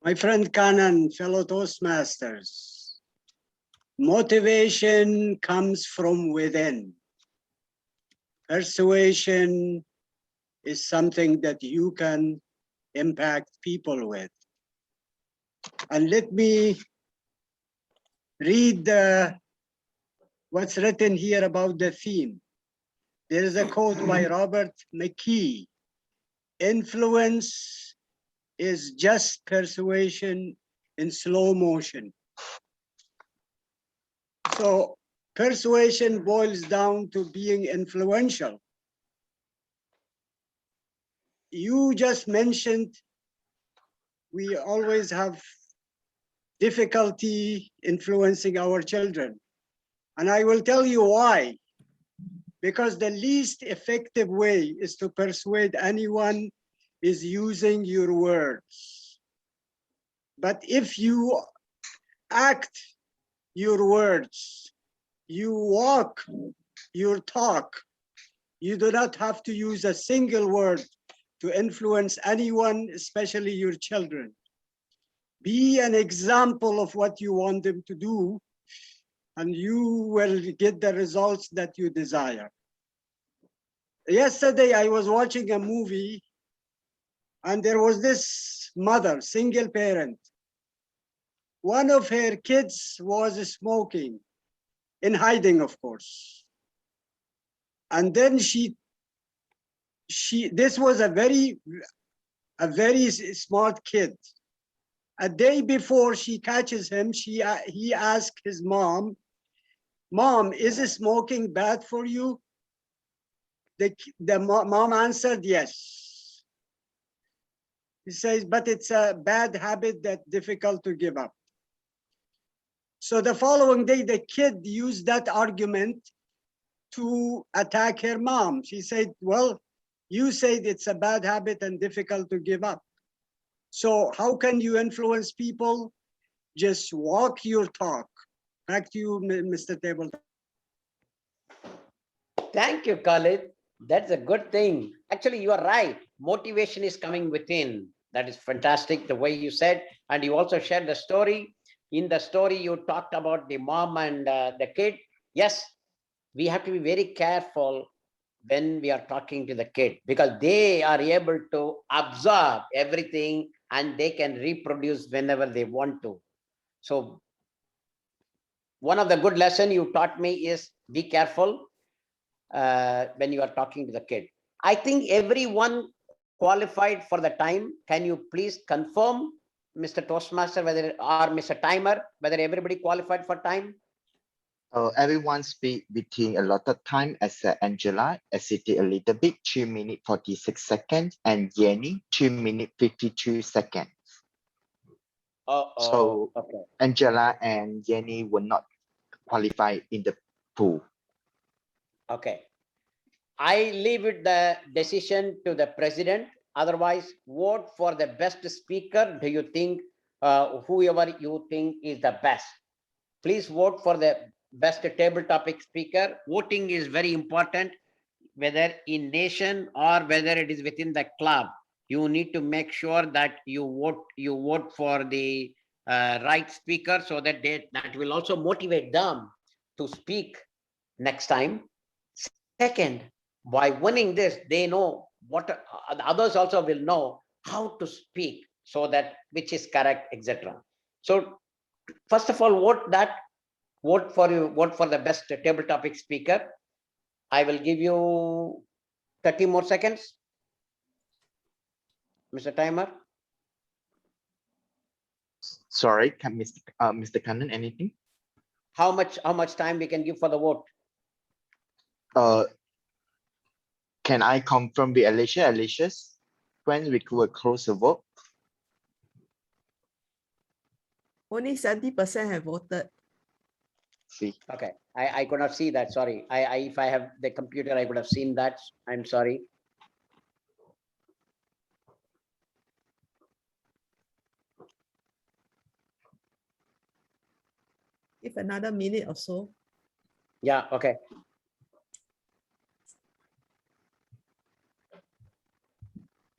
My friend Kanan, fellow Toastmasters, motivation comes from within. Persuasion is something that you can impact people with. And let me read what's written here about the theme. There is a quote by Robert McKee. Influence is just persuasion in slow motion. So persuasion boils down to being influential. You just mentioned we always have difficulty influencing our children. And I will tell you why. Because the least effective way is to persuade anyone is using your words. But if you act your words, you walk your talk, you do not have to use a single word to influence anyone, especially your children. Be an example of what you want them to do, and you will get the results that you desire. Yesterday, I was watching a movie, and there was this mother, single parent. One of her kids was smoking, in hiding, of course. And then this was a very smart kid. A day before she catches him, he asked his mom, "Mom, is smoking bad for you?" The mom answered, "Yes." He says, "But it's a bad habit that's difficult to give up." So the following day, the kid used that argument to attack her mom. She said, "Well, you said it's a bad habit and difficult to give up. So how can you influence people? Just walk your talk." Back to you, Mr. Table. Thank you, Khalid. That's a good thing. Actually, you are right. Motivation is coming within. That is fantastic, the way you said. And you also shared the story. In the story, you talked about the mom and the kid. Yes, we have to be very careful when we are talking to the kid, because they are able to absorb everything and they can reproduce whenever they want to. So one of the good lesson you taught me is be careful when you are talking to the kid. I think everyone qualified for the time. Can you please confirm, Mr. Toastmaster, whether or Mr. Timer, whether everybody qualified for time? Everyone speak within a lot of time, except Angela, hesitate a little bit, 2 minutes 46 seconds, and Jenny, 2 minutes 52 seconds. So Okay. Angela and Jenny were not qualified in the pool. Okay. I leave it the decision to the president. Otherwise, vote for the best speaker. Do you think whoever you think is the best? Please vote for the best table topic speaker. Voting is very important, whether in nation or whether it is within the club. You need to make sure that you vote for the right speaker, so that that will also motivate them to speak next time. Second, by winning this, they know what the others also will know how to speak, so that which is correct, etc. So first of all, vote for the best table topic speaker. I will give you 30 more seconds, Mr. Timer. Sorry, can Mr. Cannon, anything? How much time we can give for the vote? Can I confirm with Alicia? Alicia's when we will close the vote? Only 70% have voted. See. Okay, I could not see that. Sorry. If I have the computer, I could have seen that. I'm sorry. Give another minute or so. Yeah, okay.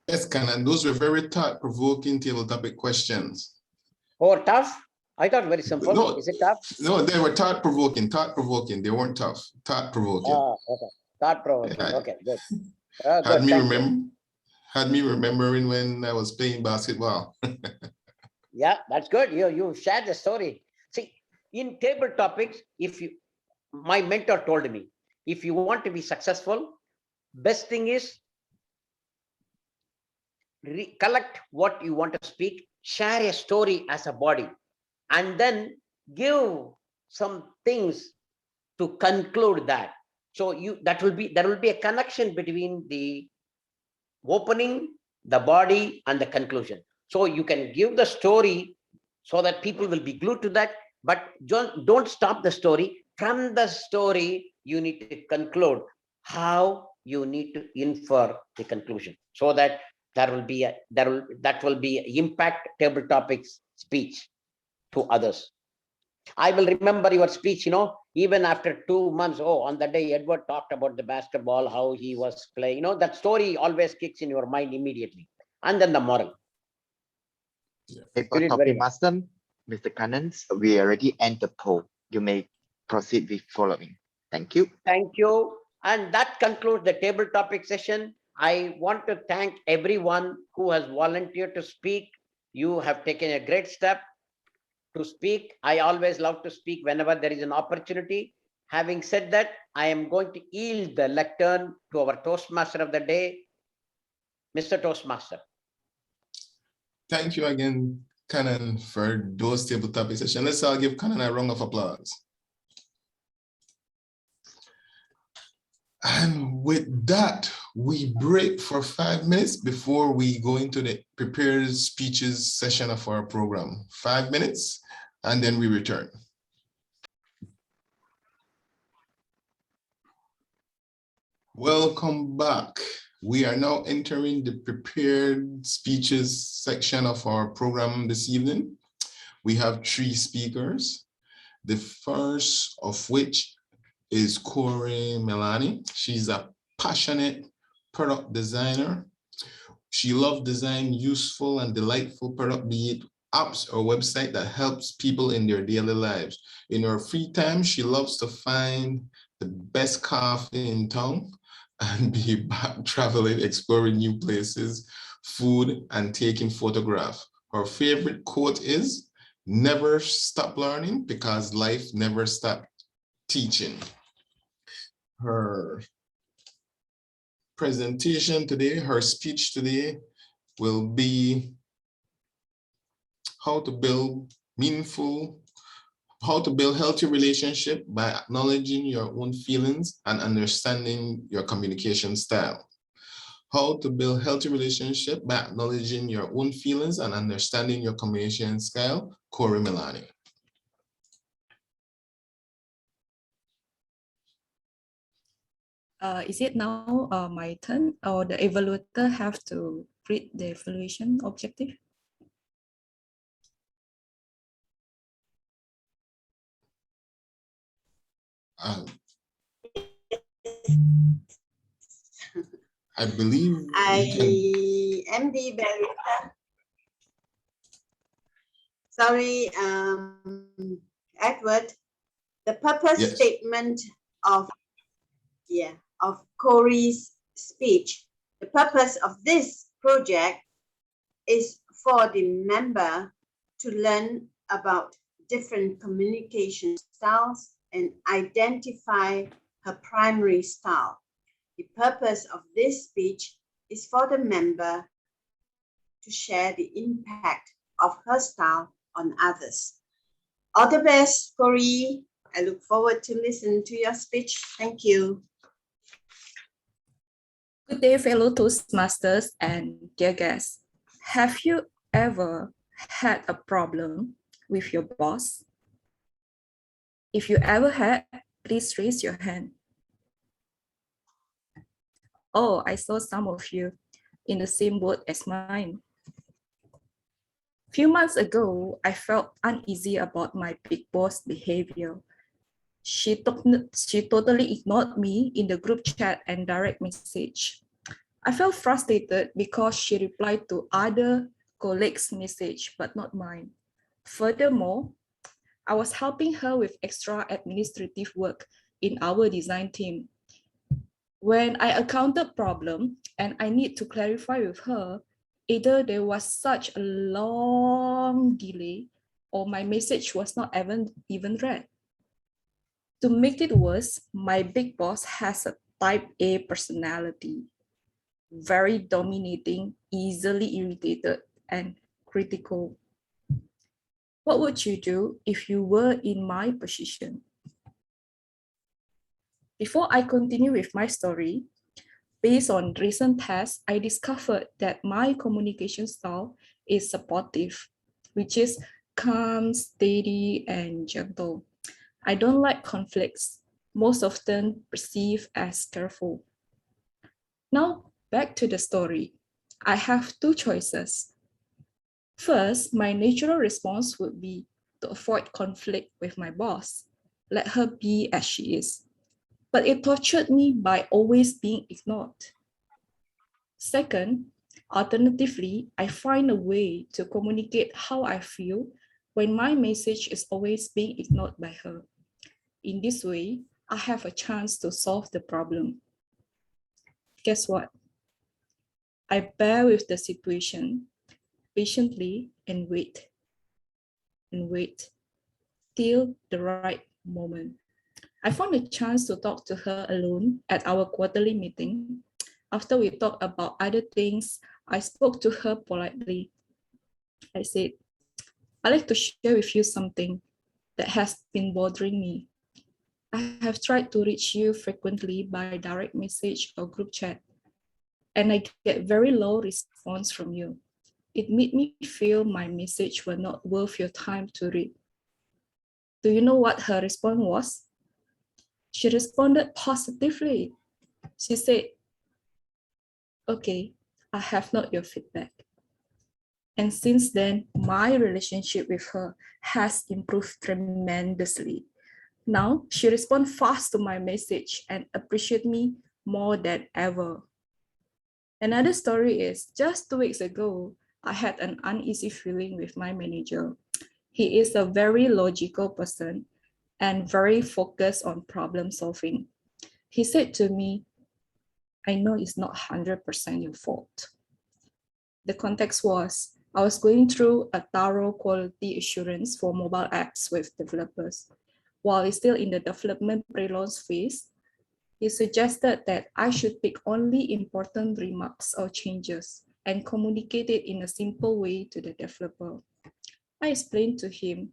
Yes, Canon, those were very thought-provoking table topic questions. Oh, tough? I thought very simple. No, is it tough? No, they were thought-provoking. They weren't tough. Thought-provoking. Oh, okay. Thought-provoking. Yeah. Okay, good. Had Good. me remembering when I was playing basketball. Yeah, that's good. You shared the story. See, in table topics, my mentor told me, if you want to be successful, best thing is recollect what you want to speak, share a story as a body, and then give some things to conclude that. So there will be a connection between the opening, the body, and the conclusion. So you can give the story so that people will be glued to that, but don't stop the story. From the story, you need to conclude how you need to infer the conclusion, so that that will be impact table topics speech to others. I will remember your speech, even after 2 months. Oh, on the day Edward talked about the basketball, how he was playing, that story always kicks in your mind immediately. And then the moral. Paper topic master, Mr. Cannon, we already end the poll. You may proceed with following. Thank you. Thank you. And that concludes the table topic session. I want to thank everyone who has volunteered to speak. You have taken a great step to speak. I always love to speak whenever there is an opportunity. Having said that, I am going to yield the lectern to our Toastmaster of the day, Mr. Toastmaster. Thank you again, Canon, for those table topic sessions. Let's all give Canon a round of applause. And with that, we break for 5 minutes before we go into the prepared speeches session of our program. 5 minutes, and then we return. Welcome back. We are now entering the prepared speeches section of our program this evening. We have 3 speakers, the first of which is Corey Melani. She's a passionate product designer. She loves design useful and delightful product, be it apps or website that helps people in their daily lives. In her free time, she loves to find the best coffee in town and be back traveling, exploring new places, food, and taking photographs. Her favorite quote is, "Never stop learning because life never stops teaching." Her presentation today, her speech today will be how to build healthy relationship by acknowledging your own feelings and understanding your communication style. How to build healthy relationship by acknowledging your own feelings and understanding your communication style, Corey Milani. Is it now my turn, or the evaluator have to read the evaluation objective? I believe I am the evaluator. Sorry, Edward. The purpose statement of Corey's speech. The purpose of this project is for the member to learn about different communication styles and identify her primary style. The purpose of this speech is for the member to share the impact of her style on others. All the best, Corey. I look forward to listen to your speech. Thank you. Good day, fellow Toastmasters and dear guests. Have you ever had a problem with your boss? If you ever had, please raise your hand. Oh, I saw some of you in the same boat as mine. A few months ago, I felt uneasy about my big boss behavior. She totally ignored me in the group chat and direct message. I felt frustrated because she replied to other colleagues' message, but not mine. Furthermore, I was helping her with extra administrative work in our design team. When I encountered problem and I need to clarify with her, either there was such a long delay or my message was not even read. To make it worse, my big boss has a type A personality, very dominating, easily irritated, and critical. What would you do if you were in my position? Before I continue with my story, based on recent tests, I discovered that my communication style is supportive, which is calm, steady, and gentle. I don't like conflicts, most often perceived as careful. Now, back to the story. I have two choices. First, my natural response would be to avoid conflict with my boss. Let her be as she is. But it tortured me by always being ignored. Second, alternatively, I find a way to communicate how I feel when my message is always being ignored by her. In this way, I have a chance to solve the problem. Guess what? I bear with the situation patiently and wait till the right moment. I found a chance to talk to her alone at our quarterly meeting. After we talked about other things, I spoke to her politely. I said, I'd like to share with you something that has been bothering me. I have tried to reach you frequently by direct message or group chat, and I get very low response from you. It made me feel my message were not worth your time to read. Do you know what her response was? She responded positively. She said, okay, I have not your feedback. And since then, my relationship with her has improved tremendously. Now, she responds fast to my message and appreciates me more than ever. Another story is just 2 weeks ago, I had an uneasy feeling with my manager. He is a very logical person and very focused on problem solving. He said to me, I know it's not 100% your fault. The context was, I was going through a thorough quality assurance for mobile apps with developers. While it's still in the development pre-launch phase, he suggested that I should pick only important remarks or changes and communicate it in a simple way to the developer. I explained to him,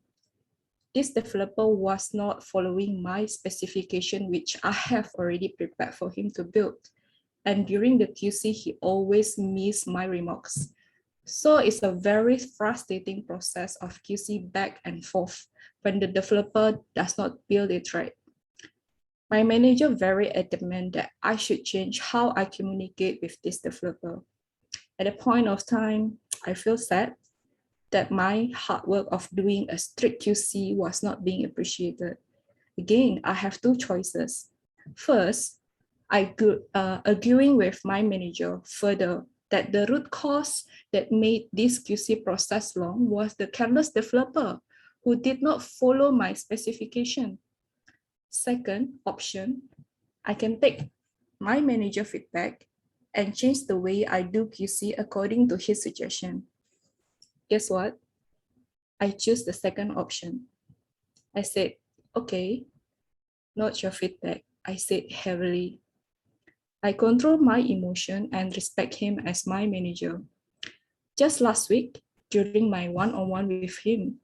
this developer was not following my specification, which I have already prepared for him to build. And during the QC, he always missed my remarks. So it's a very frustrating process of QC back and forth when the developer does not build it right. My manager very adamant that I should change how I communicate with this developer. At a point of time, I feel sad that my hard work of doing a strict QC was not being appreciated. Again, I have two choices. First, arguing with my manager further that the root cause that made this QC process long was the careless developer who did not follow my specification. Second option, I can take my manager feedback and change the way I do QC according to his suggestion. Guess what? I choose the second option. I said, okay, not your feedback, I said heavily. I control my emotion and respect him as my manager. Just last week, during my one-on-one with him,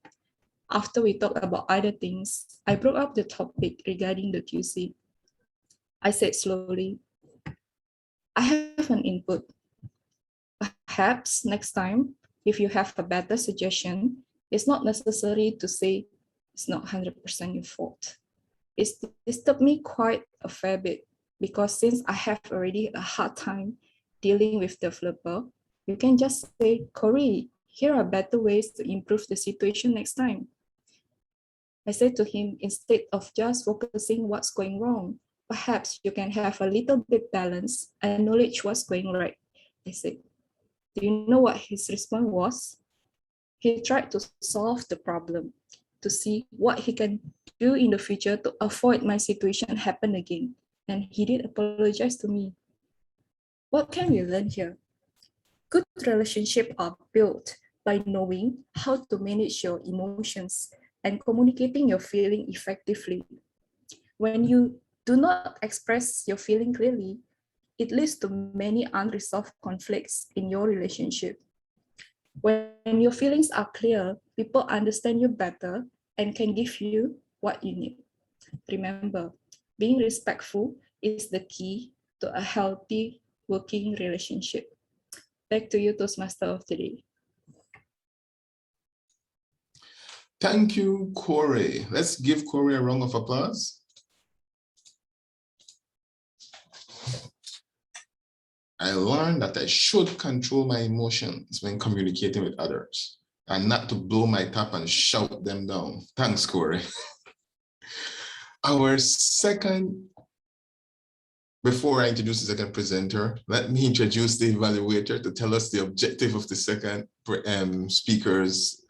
after we talked about other things, I brought up the topic regarding the QC. I said slowly, I have an input. Perhaps next time, if you have a better suggestion, it's not necessary to say it's not 100% your fault. It disturbed me quite a fair bit because since I have already a hard time dealing with developer, you can just say, Corey, here are better ways to improve the situation next time. I said to him, instead of just focusing what's going wrong, perhaps you can have a little bit balance and acknowledge what's going right. I said, do you know what his response was? He tried to solve the problem, to see what he can do in the future to avoid my situation happen again. And he did apologize to me. What can we learn here? Good relationships are built by knowing how to manage your emotions and communicating your feeling effectively. When you do not express your feeling clearly, it leads to many unresolved conflicts in your relationship. When your feelings are clear, people understand you better and can give you what you need. Remember, being respectful is the key to a healthy working relationship. Back to you, Toastmaster of the Day. Thank you, Corey. Let's give Corey a round of applause. I learned that I should control my emotions when communicating with others and not to blow my top and shout them down. Thanks, Corey. Our second, before I introduce the second presenter, let me introduce the evaluator to tell us the objective of the second speaker's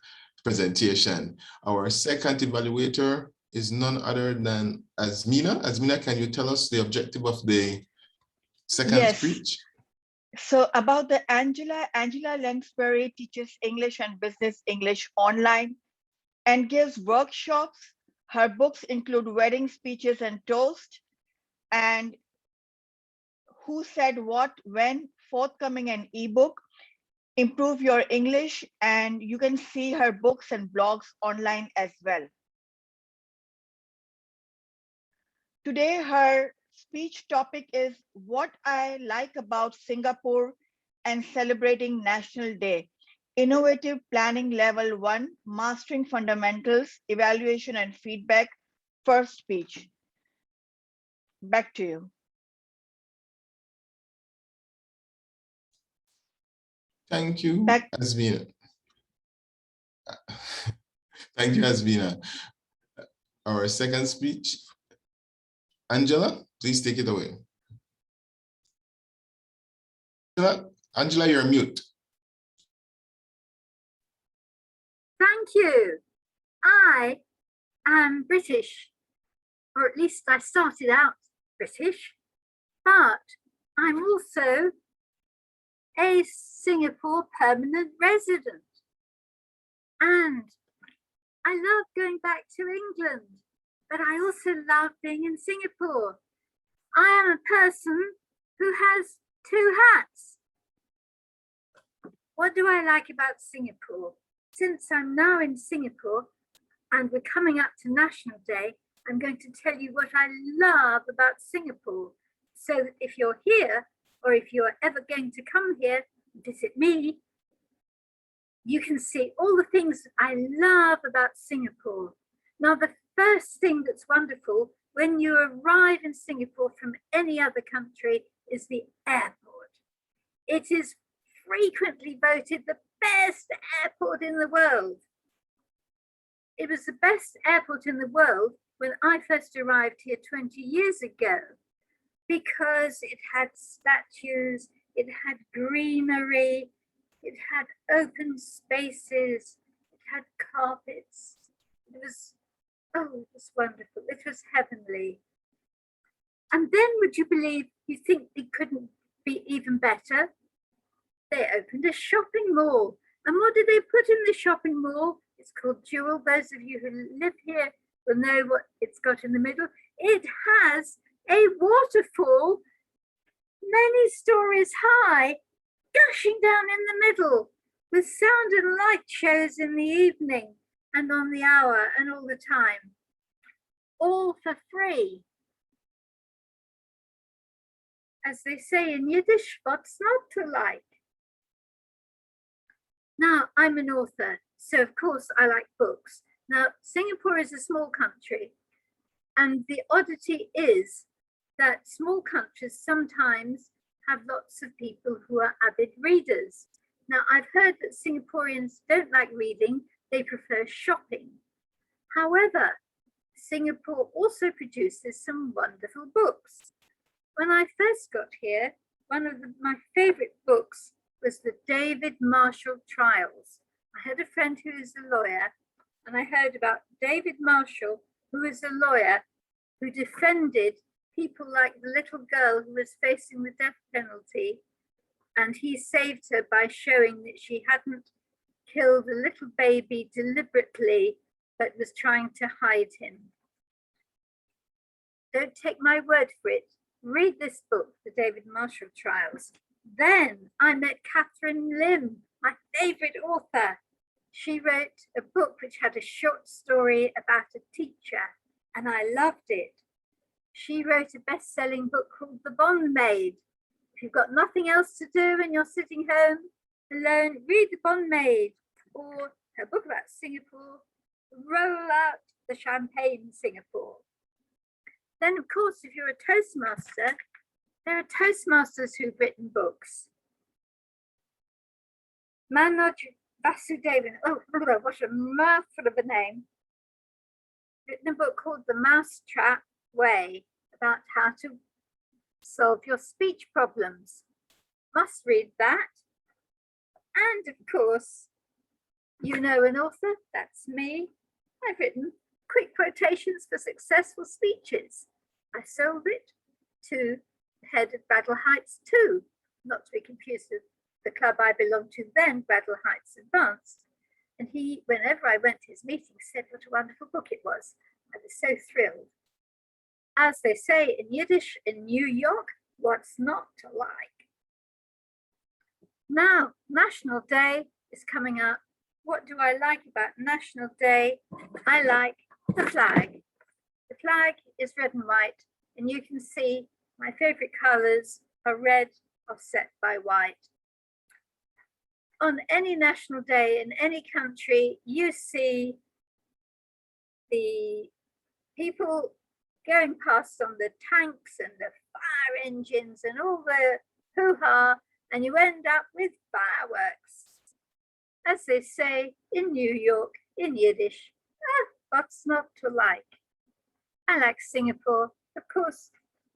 presentation. Our second evaluator is none other than Azmina. Azmina, can you tell us the objective of the second Yes. speech? So about the Angela Langsbury teaches English and Business English online and gives workshops. Her books include Wedding Speeches and Toast and Who Said What, When, forthcoming an ebook, Improve Your English, and you can see her books and blogs online as well. Today, her speech topic is What I Like About Singapore and Celebrating National Day, Innovative Planning Level 1, Mastering Fundamentals, Evaluation and Feedback, first speech. Back to you. Thank you, Azmina. Thank you, Azmina. Our second speech, Angela, please take it away. Angela, you're mute. Thank you. I am British, or at least I started out British, but I'm also a Singapore permanent resident. And I love going back to England, but I also love being in Singapore. I am a person who has two hats. What do I like about Singapore? Since I'm now in Singapore and we're coming up to National Day, I'm going to tell you what I love about Singapore. So that if you're here, or if you're ever going to come here and visit me, you can see all the things I love about Singapore. Now, the first thing that's wonderful when you arrive in Singapore from any other country is the airport. It is frequently voted the best airport in the world. It was the best airport in the world when I first arrived here 20 years ago, because it had statues, it had greenery, it had open spaces, it had carpets. It was wonderful. It was heavenly. And then, would you believe, you think it couldn't be even better? They opened a shopping mall. And what did they put in the shopping mall? It's called Jewel. Those of you who live here will know what it's got in the middle. It has a waterfall many stories high, gushing down in the middle, with sound and light shows in the evening and on the hour and all the time, all for free. As they say in Yiddish, what's not to like? Now, I'm an author, so of course I like books. Now, Singapore is a small country, and the oddity is that small countries sometimes have lots of people who are avid readers. Now, I've heard that Singaporeans don't like reading, they prefer shopping. However, Singapore also produces some wonderful books. When I first got here, one of my favorite books was the David Marshall trials. I had a friend who is a lawyer, and I heard about David Marshall, who is a lawyer who defended people like the little girl who was facing the death penalty, and he saved her by showing that she hadn't killed a little baby deliberately, but was trying to hide him. Don't take my word for it. Read this book, The David Marshall Trials. Then I met Catherine Lim, my favorite author. She wrote a book which had a short story about a teacher, and I loved it. She wrote a best-selling book called The Bond Maid. If you've got nothing else to do and you're sitting home alone, read The Bond Maid, or her book about Singapore, Roll Out the Champagne Singapore. Then, of course, if you're a Toastmaster, there are Toastmasters who've written books. Manoj Vasudevan, what a mouthful of a name, written a book called The Mousetrap Way, about how to solve your speech problems. Must read that. And of course, you know an author, that's me. I've written quick quotations for successful speeches. I sold it to the head of Bradwell Heights too, not to be confused with the club I belonged to then, Bradwell Heights Advanced. And he, whenever I went to his meeting, said what a wonderful book it was. I was so thrilled. As they say in Yiddish in New York, what's not to like? Now, National Day is coming up. What do I like about National Day? I like the flag. The flag is red and white, and you can see my favorite colors are red offset by white. On any national day in any country, you see the people going past on the tanks and the fire engines and all the hoo-ha, and you end up with fireworks. As they say in New York, in Yiddish, what's not to like? I like Singapore. Of course,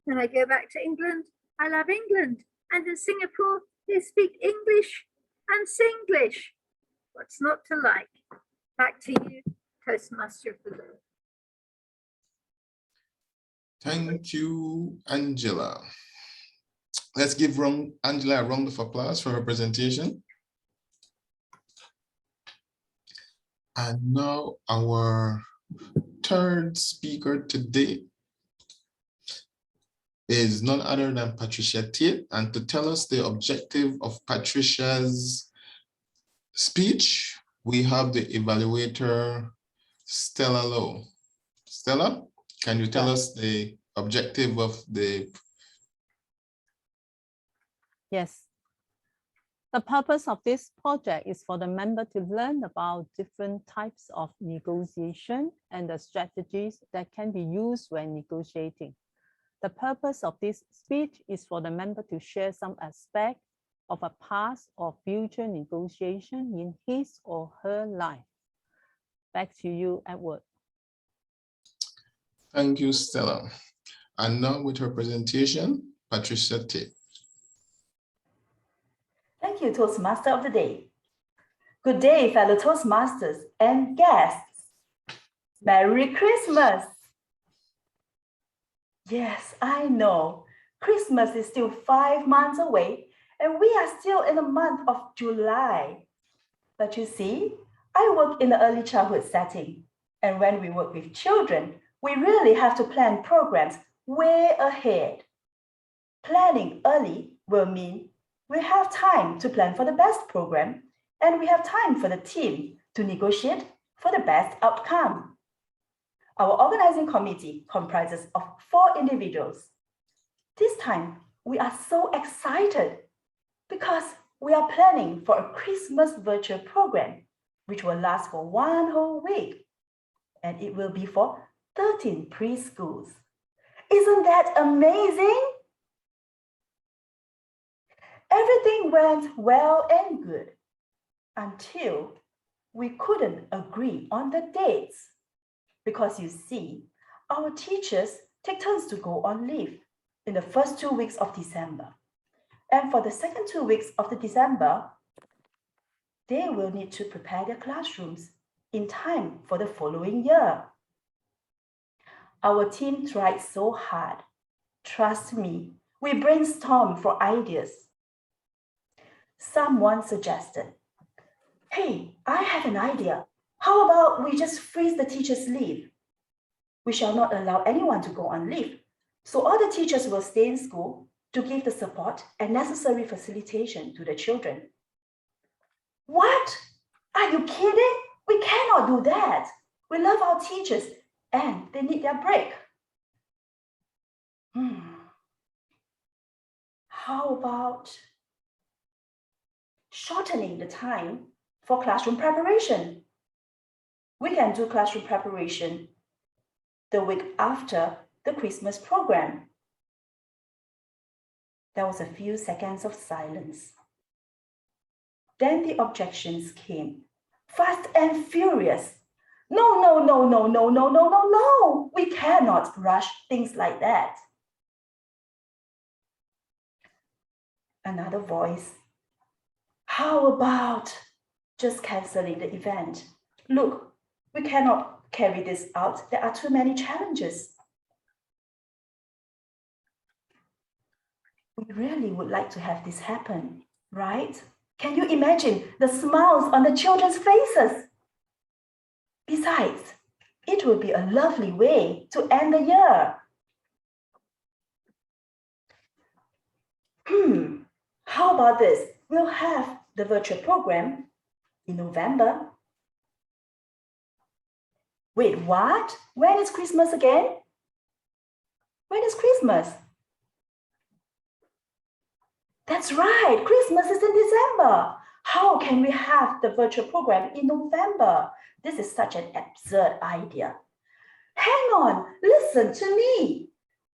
when I go back to England, I love England. And in Singapore, They speak English and Singlish. What's not to like? Back to you, Toastmaster of the Day. Thank you, Angela. Let's give Angela a round of applause for her presentation. And now our third speaker today is none other than Patricia Tate, and to tell us the objective of Patricia's speech, we have the evaluator, Stella Lowe. Stella, can you tell us the objective of the... Yes. The purpose of this project is for the member to learn about different types of negotiation and the strategies that can be used when negotiating. The purpose of this speech is for the member to share some aspect of a past or future negotiation in his or her life. Back to you, Edward. Thank you, Stella. And now with her presentation, Patricia Tate. Thank you, Toastmaster of the Day. Good day, fellow Toastmasters and guests. Merry Christmas. Yes, I know. Christmas is still 5 months away, and we are still in the month of July. But you see, I work in the early childhood setting, and when we work with children, we really have to plan programs way ahead. Planning early will mean we have time to plan for the best program, and we have time for the team to negotiate for the best outcome. Our organizing committee comprises of 4 individuals. This time, we are so excited because we are planning for a Christmas virtual program, which will last for 1 whole week, and it will be for 13 preschools. Isn't that amazing? Everything went well and good until we couldn't agree on the dates. Because you see, our teachers take turns to go on leave in the first 2 weeks of December. And for the second 2 weeks of the December, they will need to prepare their classrooms in time for the following year. Our team tried so hard. Trust me, we brainstormed for ideas. Someone suggested, hey, I have an idea. How about we just freeze the teachers' leave? We shall not allow anyone to go on leave, so all the teachers will stay in school to give the support and necessary facilitation to the children. What? Are you kidding? We cannot do that. We love our teachers and they need their break. How about shortening the time for classroom preparation? We can do classroom preparation the week after the Christmas program. There was a few seconds of silence. Then the objections came, fast and furious. No, no, no, no, no, no, no, no, no. We cannot rush things like that. Another voice. How about just canceling the event? Look, we cannot carry this out. There are too many challenges. We really would like to have this happen, right? Can you imagine the smiles on the children's faces? Besides, it would be a lovely way to end the year. How about this? We'll have the virtual program in November. Wait, what? When is Christmas again? When is Christmas? That's right, Christmas is in December. How can we have the virtual program in November? This is such an absurd idea. Hang on, listen to me.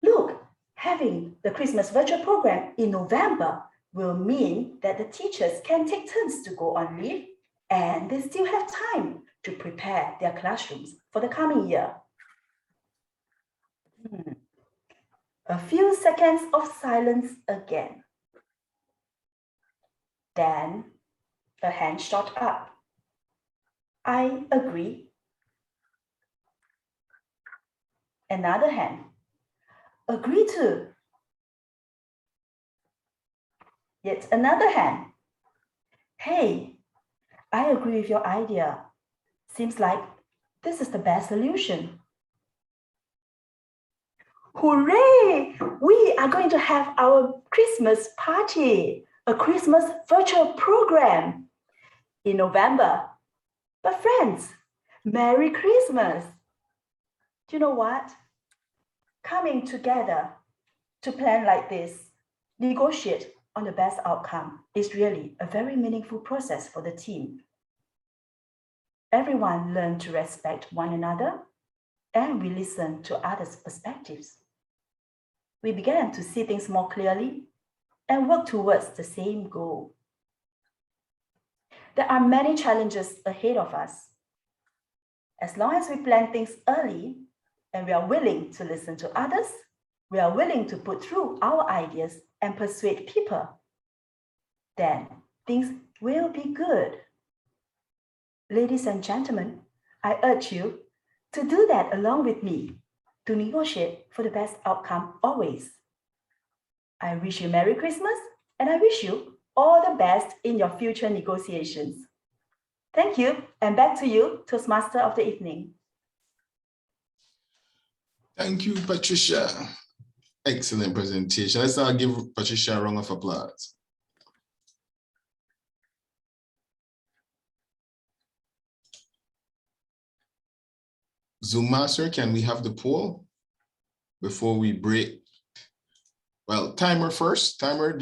Look, having the Christmas virtual program in November will mean that the teachers can take turns to go on leave and they still have time to prepare their classrooms for the coming year. A few seconds of silence again. Then a hand shot up. I agree. Another hand. Agree too. Yet another hand. Hey, I agree with your idea. Seems like this is the best solution. Hooray! We are going to have our Christmas party, a Christmas virtual program in November. But friends, Merry Christmas! Do you know what? Coming together to plan like this, negotiate on the best outcome is really a very meaningful process for the team. Everyone learned to respect one another and we listened to others' perspectives. We began to see things more clearly and work towards the same goal. There are many challenges ahead of us. As long as we plan things early and we are willing to listen to others, we are willing to put through our ideas and persuade people, then things will be good. Ladies and gentlemen, I urge you to do that along with me, to negotiate for the best outcome always. I wish you Merry Christmas and I wish you all the best in your future negotiations. Thank you, and back to you, Toastmaster of the evening. Thank you, Patricia. Excellent presentation. Let's now give Patricia a round of applause. Zoom Master, can we have the poll before we break? Well, timer first. Timer,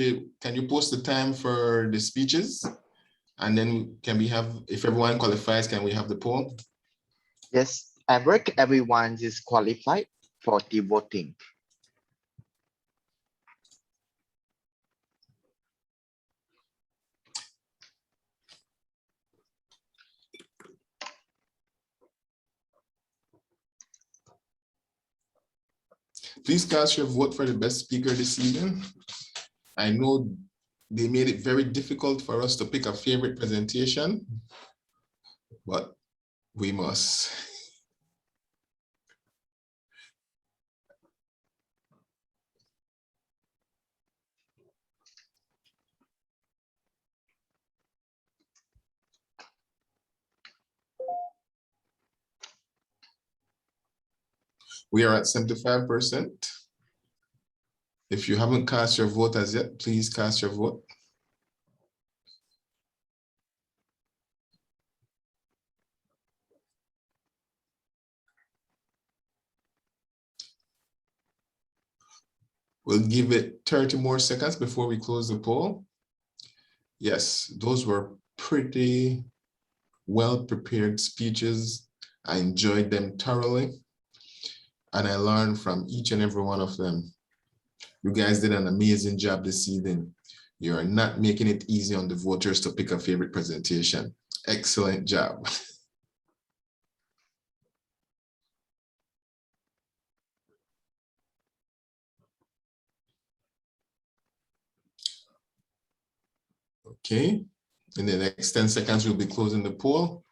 can you post the time for the speeches? And then can we have, if everyone qualifies, can we have the poll? Yes, at work, everyone is qualified for the voting. Please cast your vote for the best speaker this evening. I know they made it very difficult for us to pick a favorite presentation, but we must. We are at 75%. If you haven't cast your vote as yet, please cast your vote. We'll give it 30 more seconds before we close the poll. Yes, those were pretty well-prepared speeches. I enjoyed them thoroughly, and I learned from each and every one of them. You guys did an amazing job this evening. You are not making it easy on the voters to pick a favorite presentation. Excellent job. Okay, in the next 10 seconds, we'll be closing the poll.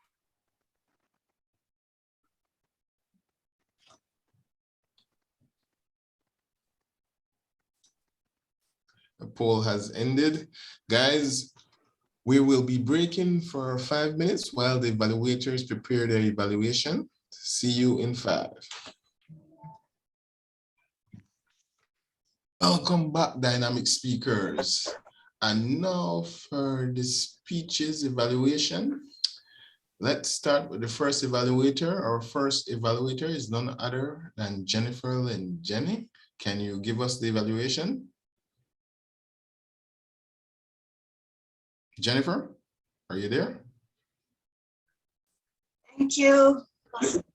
The poll has ended. Guys, we will be breaking for 5 minutes while the evaluators prepare their evaluation. See you in 5. Welcome back, dynamic speakers. And now for the speeches evaluation. Let's start with the first evaluator. Our first evaluator is none other than Jennifer and Jenny. Can you give us the evaluation? Jennifer, are you there? Thank you.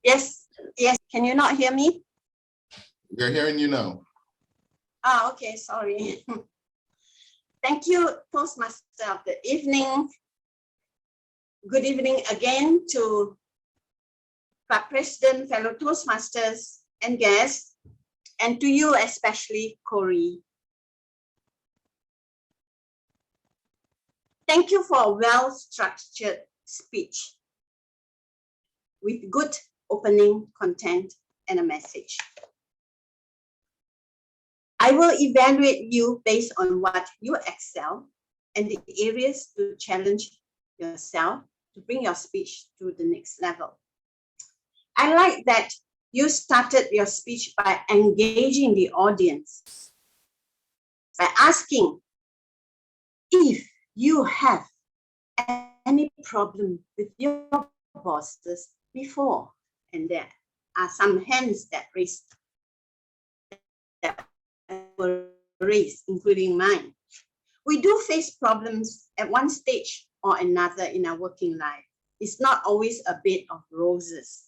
Yes, yes. Can you not hear me? We're hearing you now. Ah, okay, sorry. Thank you, Toastmaster of the evening. Good evening again to Club President, fellow Toastmasters and guests, and to you especially, Corey. thank you for a well-structured speech with good opening content and a message. I will evaluate you based on what you excel and the areas to challenge yourself to bring your speech to the next level. I like that you started your speech by engaging the audience, by asking if you have any problem with your bosses before, and there are some hands that were raised, including mine. We do face problems at one stage or another in our working life. It's not always a bed of roses.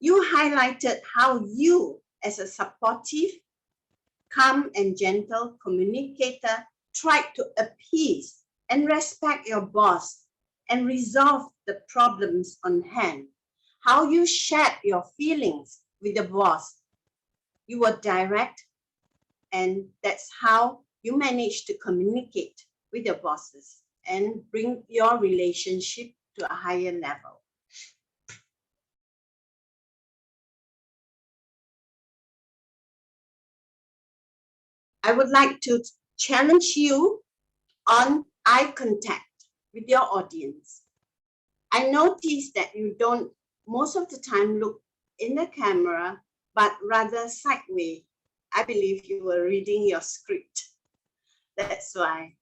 You highlighted how you, as a supportive, calm and gentle communicator, tried to appease and respect your boss and resolve the problems on hand. How you shared your feelings with the boss. You were direct, and that's how you managed to communicate with your bosses and bring your relationship to a higher level. I would like to challenge you on eye contact with your audience. I noticed that you don't most of the time look in the camera, but rather sideways. I believe you were reading your script. That's why.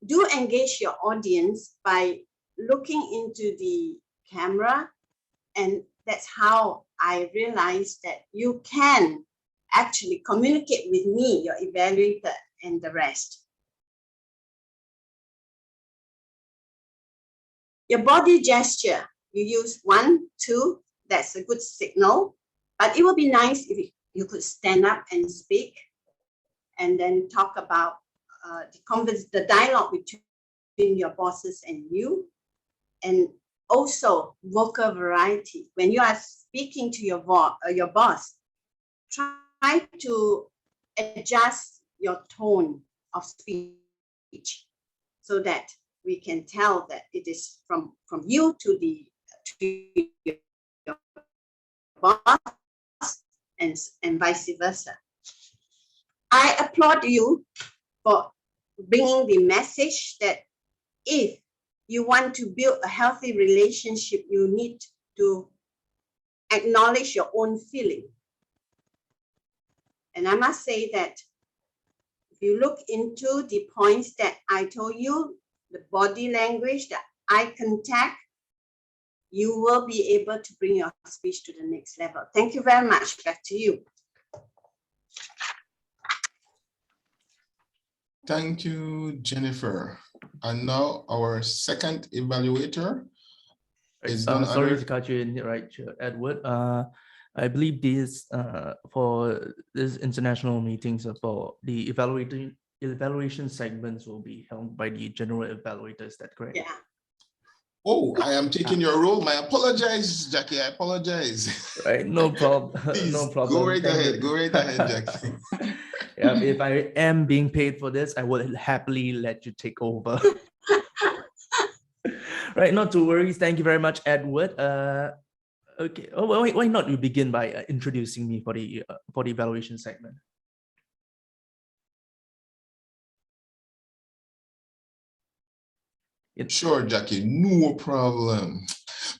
Do engage your audience by looking into the camera, and that's how I realized that you can actually communicate with me, your evaluator, and the rest. Your body gesture, you use 1, 2, that's a good signal, but it would be nice if you could stand up and speak and then talk about the dialogue between your bosses and you, and also vocal variety. When you are speaking to your boss, try to adjust your tone of speech so that we can tell that it is from you to your boss and vice versa. I applaud you for bringing the message that if you want to build a healthy relationship, you need to acknowledge your own feeling. And I must say that if you look into the points that I told you, the body language, the eye contact, you will be able to bring your speech to the next level. Thank you very much. Back to you. Thank you, Jennifer. And now our second evaluator is none sorry other. to cut you in, right, Edward. I believe this for this international meetings about the evaluation segments will be held by the general evaluator. Is that correct? Yeah. Oh, I am taking your role. My apologize, Jackie. I apologize. Right, no problem. No problem. Go right ahead. Go right ahead, Jackie. Yeah, if I am being paid for this, I would happily let you take over. Right, not to worry. Thank you very much, Edward. Okay. Oh, why not you begin by introducing me for the evaluation segment? Sure, Jackie, no problem.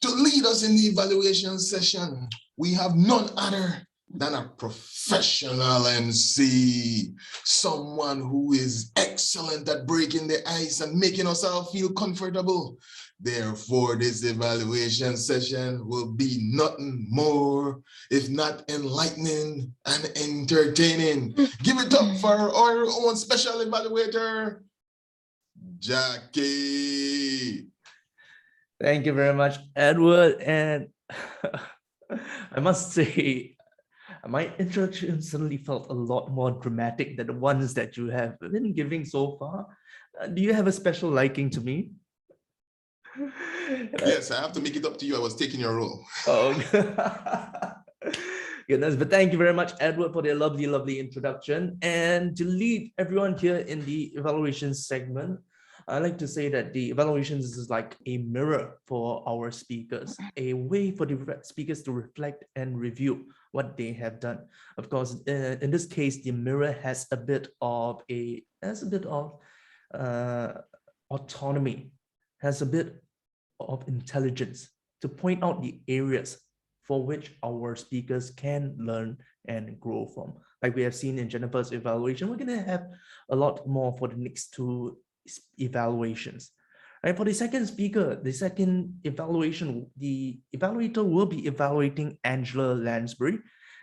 To lead us in the evaluation session, we have none other than a professional MC, someone who is excellent at breaking the ice and making us all feel comfortable. Therefore, this evaluation session will be nothing more, if not enlightening and entertaining. Give it up for our own special evaluator, Jackie. Thank you very much, Edward. And I must say, my introduction suddenly felt a lot more dramatic than the ones that you have been giving so far. Do you have a special liking to me? Yes, I have to make it up to you. I was taking your role. Oh, goodness. But thank you very much, Edward, for the lovely, lovely introduction. And to lead everyone here in the evaluation segment, I like to say that the evaluations is like a mirror for our speakers, a way for the speakers to reflect and review what they have done. Of course, in this case, the mirror has a bit of autonomy, has a bit of intelligence to point out the areas for which our speakers can learn and grow from. Like we have seen in Jennifer's evaluation, we're going to have a lot more for the next two evaluations. Right, for the second speaker, the second evaluation, the evaluator will be evaluating Angela Lansbury,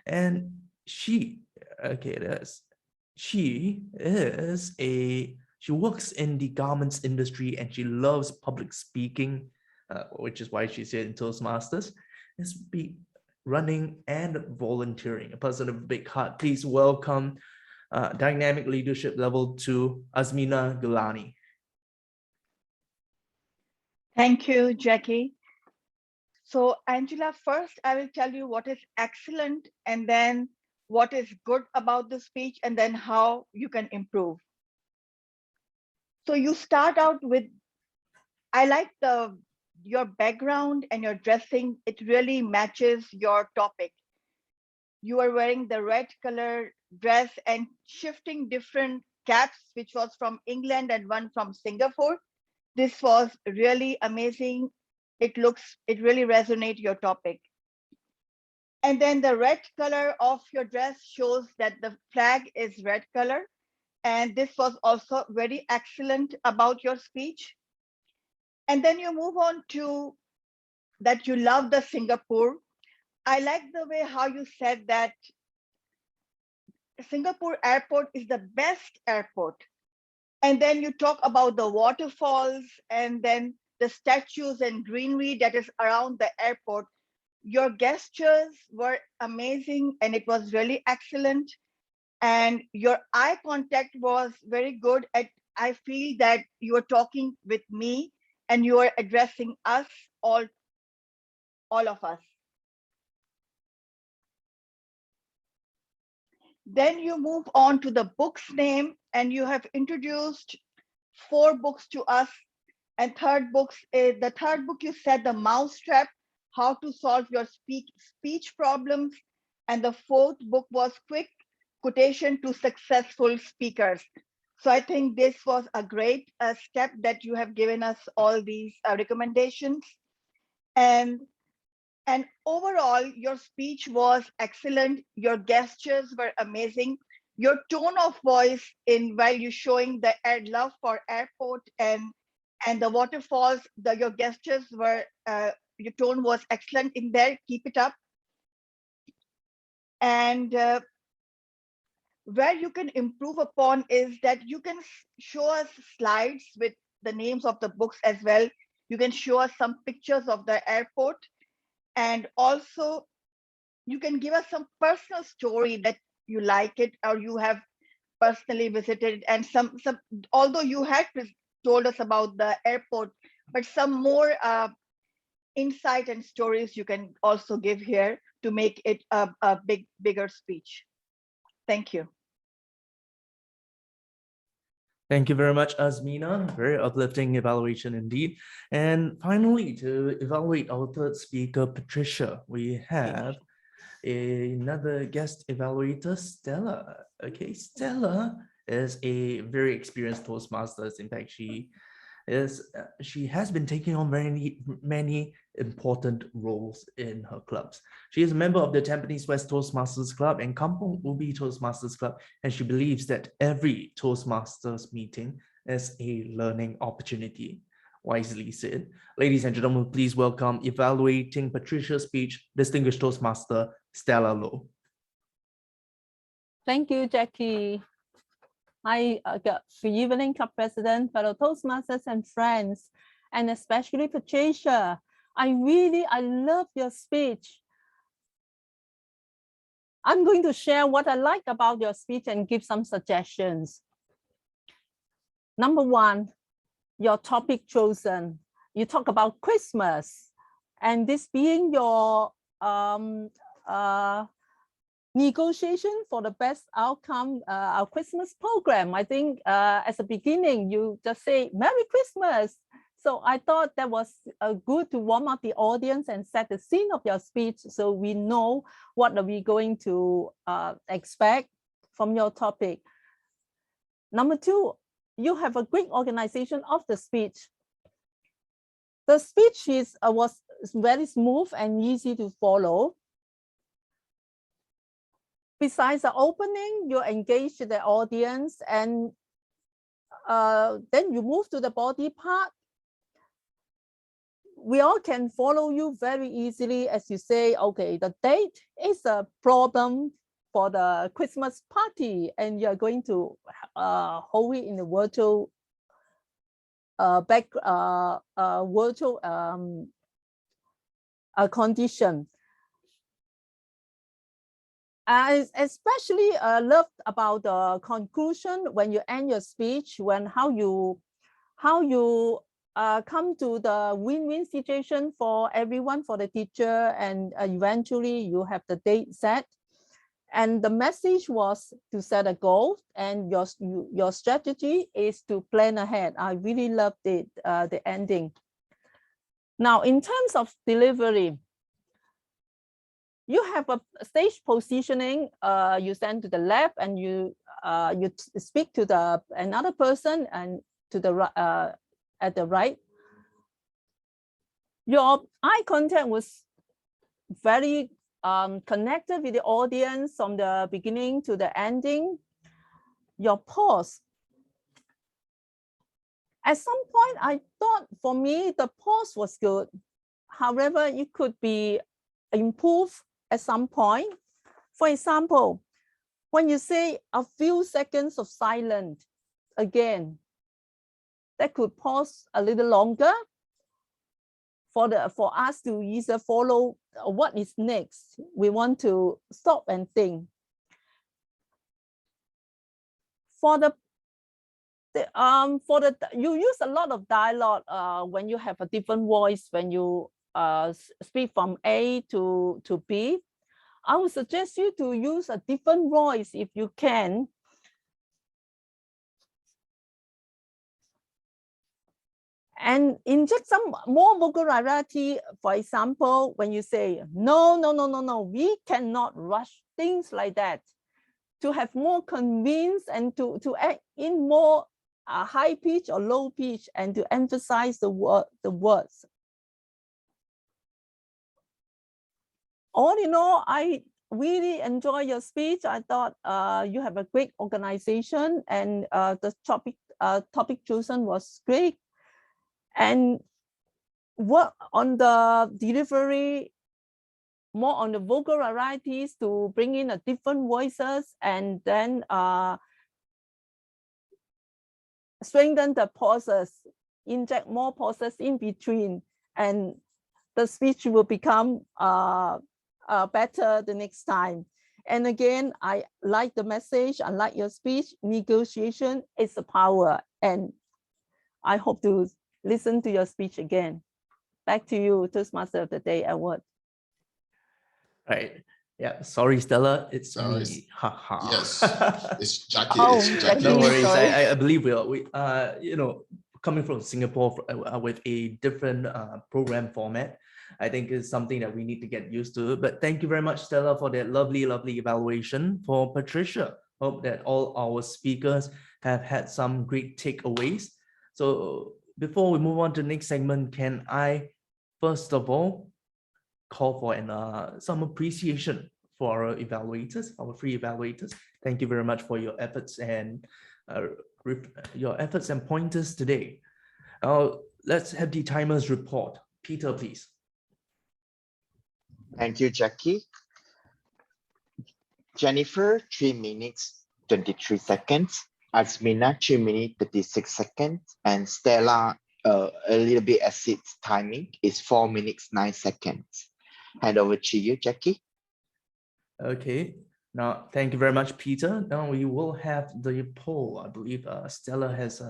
and she works in the garments industry and she loves public speaking, which is why she's here in Toastmasters. It's be running and volunteering. A person of a big heart. Please welcome dynamic leadership level 2, Azmina Gulani. Thank you, Jackie. So Angela, first I will tell you what is excellent and then what is good about the speech and then how you can improve. So you start out with, I like your background and your dressing, it really matches your topic. You are wearing the red color dress and shifting different caps, which was from England and one from Singapore. This was really amazing. It really resonates your topic. And then the red color of your dress shows that the flag is red color. And this was also very excellent about your speech. And then you move on to that you love the Singapore. I like the way how you said that Singapore airport is the best airport. And then you talk about the waterfalls and then the statues and greenery that is around the airport. Your gestures were amazing and it was really excellent. And your eye contact was very good. I feel that you are talking with me and you are addressing us, all of us. Then you move on to the book's name and you have introduced 4 books to us. And the third book you said the Mousetrap, how to solve your speech problems. And the 4th book was Quick Quotation to Successful Speakers. So I think this was a great step that you have given us all these recommendations. And overall, your speech was excellent. Your gestures were amazing. Your tone of voice while you're showing the love for airport and the waterfalls, your gestures were, your tone was excellent in there. Keep it up. And where you can improve upon is that you can show us slides with the names of the books as well. You can show us some pictures of the airport. And also, you can give us some personal story that you like it or you have personally visited, and some although you had told us about the airport, but some more insight and stories you can also give here to make it a bigger speech. Thank you. Thank you very much, Azmina. Very uplifting evaluation indeed. And finally, to evaluate our third speaker, Patricia, we have another guest evaluator, Stella. Okay, Stella is a very experienced Toastmasters. In fact, she has been taking on many important roles in her clubs. She is a member of the Tampines West Toastmasters Club and Kampong Ubi Toastmasters Club, and she believes that every Toastmasters meeting is a learning opportunity. Wisely said. Ladies and gentlemen, please welcome evaluating Patricia's speech, distinguished Toastmaster Stella Low. Thank you, Jackie. Hi, good evening, Club President, fellow Toastmasters and friends, and especially Patricia. I love your speech. I'm going to share what I like about your speech and give some suggestions. Number 1, your topic chosen. You talk about Christmas, and this being your negotiation for the best outcome, our Christmas program. I think as a beginning, you just say Merry Christmas. So I thought that was good to warm up the audience and set the scene of your speech so we know what are we going to expect from your topic. Number two, you have a great organization of the speech. The speech was very smooth and easy to follow. Besides the opening, you engage the audience and then you move to the body part. We all can follow you very easily as you say, okay, the date is a problem for the Christmas party and you're going to hold it in the virtual condition. I especially loved about the conclusion when you end your speech, when how you come to the win-win situation for everyone, for the teacher, and eventually you have the date set. And the message was to set a goal, and your strategy is to plan ahead. I really loved it, the ending. Now, in terms of delivery, you have a stage positioning. You stand to the left, and you speak to another person, and to the at the right. Your eye contact was very connected with the audience from the beginning to the ending. Your pause. At some point, I thought for me, the pause was good. However, it could be improved at some point. For example, when you say a few seconds of silence, again, that could pause a little longer for us to either follow what is next. We want to stop and think. You use a lot of dialogue when you have a different voice, when you speak from A to B. I would suggest you to use a different voice if you can. And inject some more vulgarity. For example, when you say, no, we cannot rush, things like that. To have more convince and to act in more high pitch or low pitch and to emphasize the words. All in all, I really enjoy your speech. I thought you have a great organization and the topic chosen was great. And work on the delivery, more on the vocal varieties to bring in a different voices, and then strengthen the pauses, inject more pauses in between, and the speech will become better the next time. And again, I like the message, I like your speech. Negotiation is a power, and I hope to listen to your speech again. Back to you, Toastmaster of the Day, Edward. Right. Yeah. Sorry, Stella. It's Sorry. me. Ha. Yes, it's Jackie. Oh, It's Jackie. No worries. sorry. I believe we you know, coming from Singapore with a different program format, I think is something that we need to get used to. But thank you very much, Stella, for that lovely evaluation. For Patricia, hope that all our speakers have had some great takeaways. So before we move on to the next segment, can I first of all call for some appreciation for our evaluators, our free evaluators. Thank you very much for your efforts and pointers today. Let's have the timers report. Peter, please. Thank you, Jackie. Jennifer, 3 minutes, 23 seconds. Asmina, 3 minutes, 36 seconds. And Stella, a little bit exceeds timing, is 4 minutes, 9 seconds. Hand over to you, Jackie. Okay. Now, thank you very much, Peter. Now we will have the poll. I believe Stella has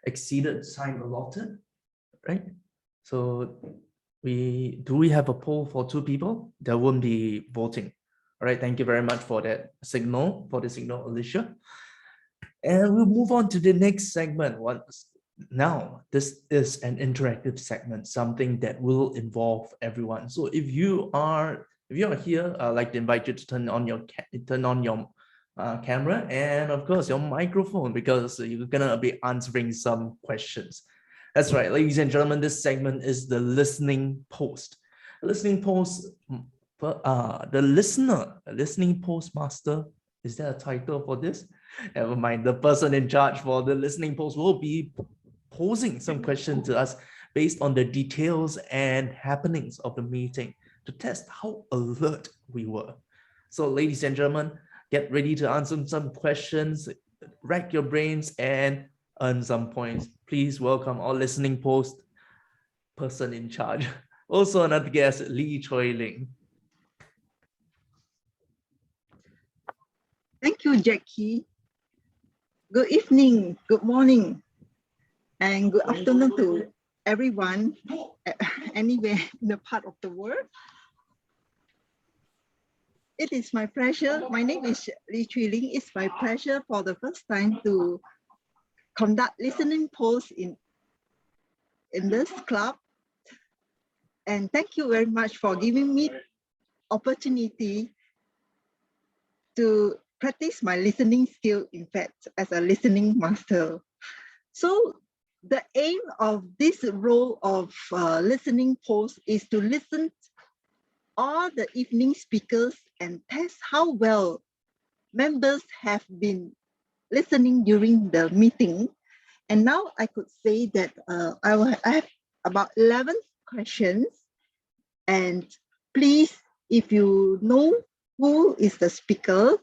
exceeded time allotted, right? So do we have a poll for 2 people? There won't be voting. All right, thank you very much for that signal, Alicia. And we'll move on to the next segment. Now, this is an interactive segment, something that will involve everyone. So if you are here, I'd like to invite you to turn on your camera and of course your microphone, because you're gonna be answering some questions. That's right, ladies and gentlemen, this segment is the listening post. Listening post, the listening postmaster, is there a title for this? Never mind, the person in charge for the listening post will be posing some questions to us based on the details and happenings of the meeting to test how alert we were. So ladies and gentlemen, get ready to answer some questions, rack your brains and earn some points. Please welcome our listening post person in charge. Also another guest, Lee Choi Ling. Thank you, Jackie. Good evening, good morning, and good afternoon to everyone anywhere in the part of the world. It is my pleasure. My name is Lee Chui Ling. It's my pleasure for the first time to conduct listening polls in this club. And thank you very much for giving me opportunity to practice my listening skill, in fact, as a listening master. So the aim of this role of listening polls is to listen all the evening speakers and test how well members have been listening during the meeting. And now I could say that I have about 11 questions. And please, if you know who is the speaker,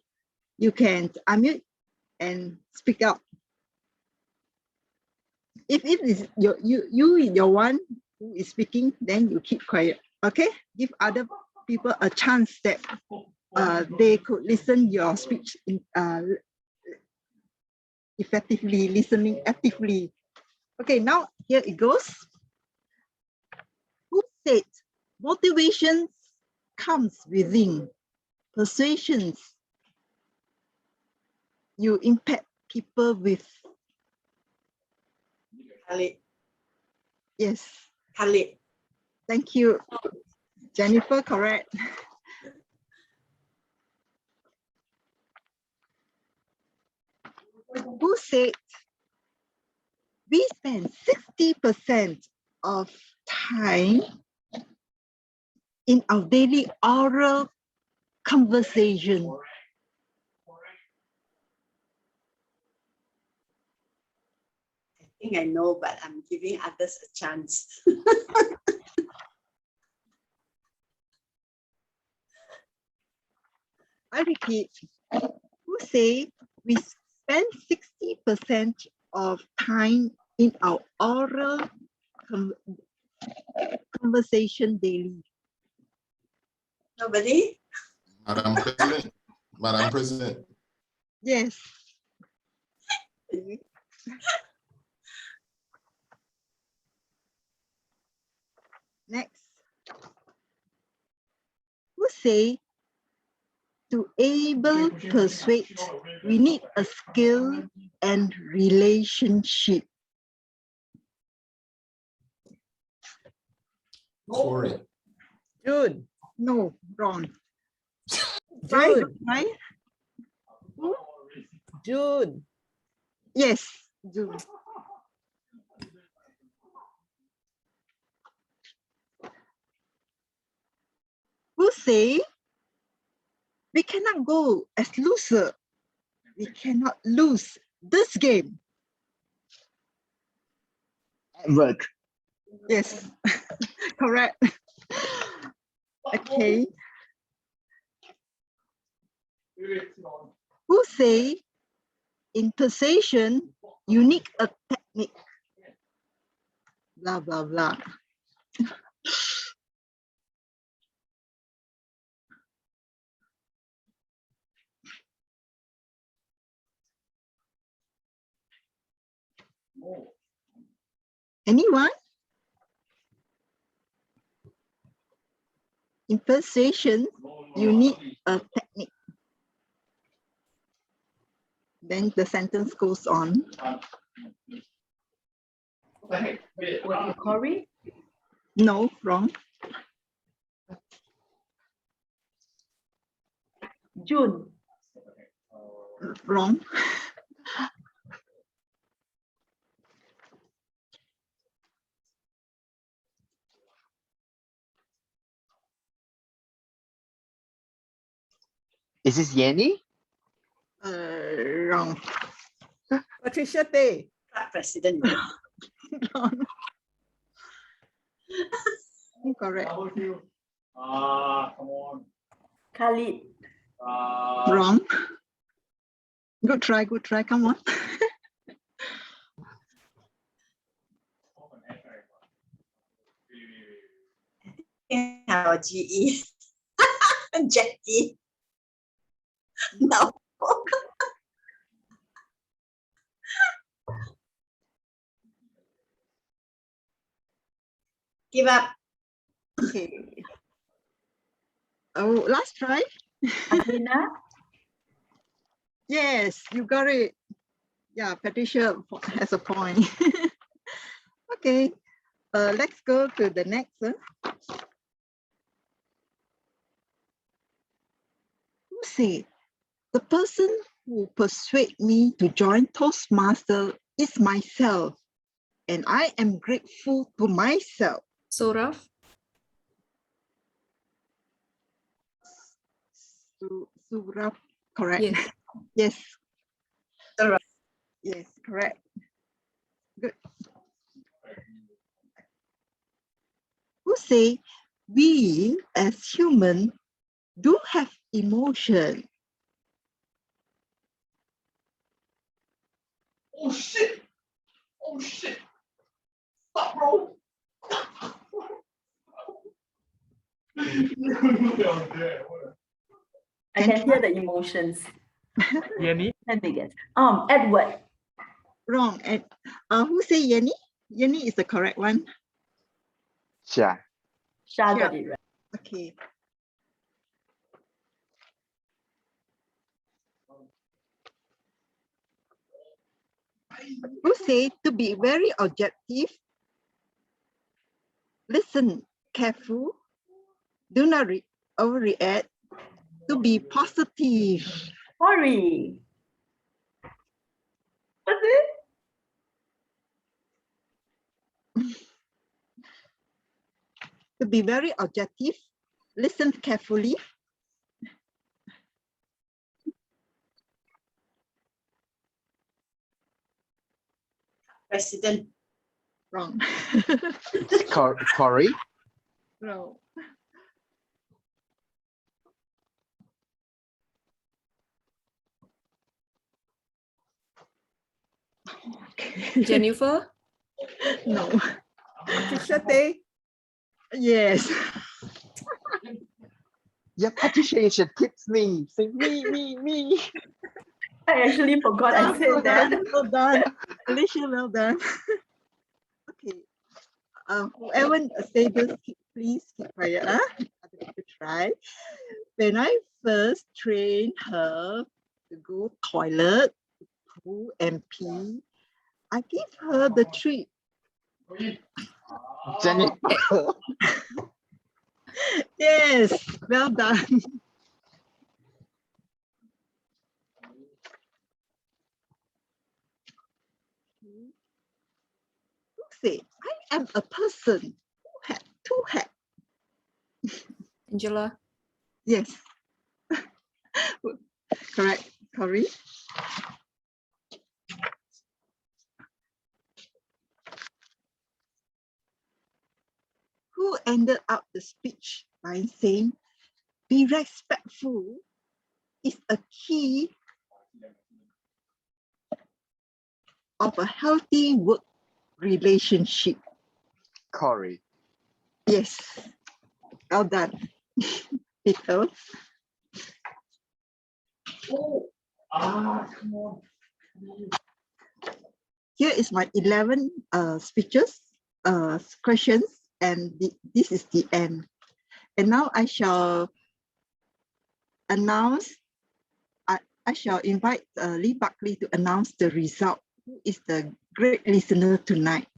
you can unmute and speak out. If it is your one who is speaking, then you keep quiet. Okay, give other people a chance that they could listen your speech effectively, listening actively. Okay, now here it goes. Who said motivation comes within? Persuasions. You impact people with. Khalid. Yes. Khalid. Thank you. Jennifer, correct. Who said we spend 60% of time in our daily oral conversation? I think I know, but I'm giving others a chance. I repeat, who say we spend 60% of time in our oral conversation daily? Nobody? Madam President. Madam President. Yes. Next. Who say to able persuade, we need a skill and relationship? Corey. June. No, wrong. June. Right? June. Yes, June. Who say we cannot go as loser? We cannot lose this game. Work. Yes, correct. Okay. Who say in persuasion you need a technique? Blah, blah, blah. Anyone? In persuasion, you need a technique. Then the sentence goes on. Was it Corey? No, wrong. June. Wrong. Is this Yenny? Wrong. Patricia Tay. President. Wrong. Correct. Come on. Khalid. Wrong. Good try, good try. Come on. Our GE. Jackie. No. Give up. Okay. Oh, last try. Athena. Yes, you got it. Yeah, Patricia has a point. Okay, let's go to the next. Who said the person who persuaded me to join Toastmaster is myself, and I am grateful to myself. Saurav. Surab, correct. Yes. Yes. Surab. Yes, correct. Good. Who say we as human do have emotion? Oh shit! Oh shit! Stop, bro! I can hear the emotions. Yenny? Let me guess. Edward. Wrong. Who say Yenny? Yenny is the correct one. Sure. Shah got it right. Okay. Who say to be very objective? Listen careful. Do not overreact. To be positive. Corey. What's it? To be very objective. Listen carefully. President. Wrong. Corey? No. Okay. Jennifer. No. Patricia Tay. Yes. Yeah, Patricia, you should tips me. Say me. I actually forgot I said that. Well done. Alicia, well done. Okay. Whoever say this, please keep quiet. Other people try. When I first trained her to go toilet, poo and pee, I give her the treat. Jenny. Yes, well done. Say, I am a person who had two heads. Angela. Yes. Correct, Corey. Who ended up the speech by saying, be respectful is a key of a healthy work relationship. Corey. Yes, well done. Peter. Oh, come on. Here is my 11 speeches, questions, and this is the end. And now I shall announce I shall invite Lee Buckley to announce the result. Who is the great listener tonight?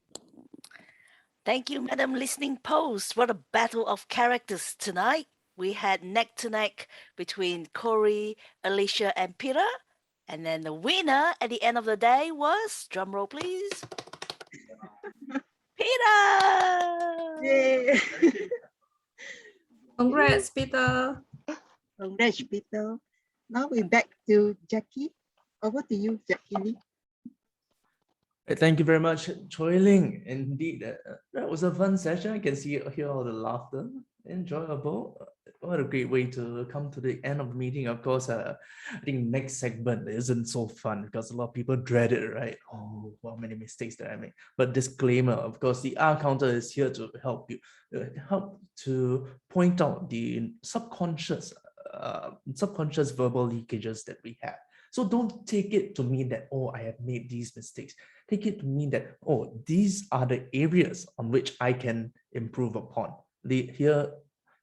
Thank you, Madam Listening Post. What a battle of characters tonight. We had neck to neck between Corey, Alicia, and Peter. And then the winner at the end of the day was, drum roll please, Peter! Yay! Congrats, Peter. Congrats, Peter. Now we're back to Jackie. Over to you, Jackie. Thank you very much, Choi Ling. Indeed, that was a fun session. I can hear all the laughter. Enjoyable. What a great way to come to the end of the meeting. Of course, I think next segment isn't so fun because a lot of people dread it, right? Oh, how many mistakes that I made. But disclaimer, of course, the R counter is here to help you, help to point out the subconscious verbal leakages that we have. So don't take it to mean that, oh, I have made these mistakes. Take it to mean that, oh, these are the areas on which I can improve upon. Here,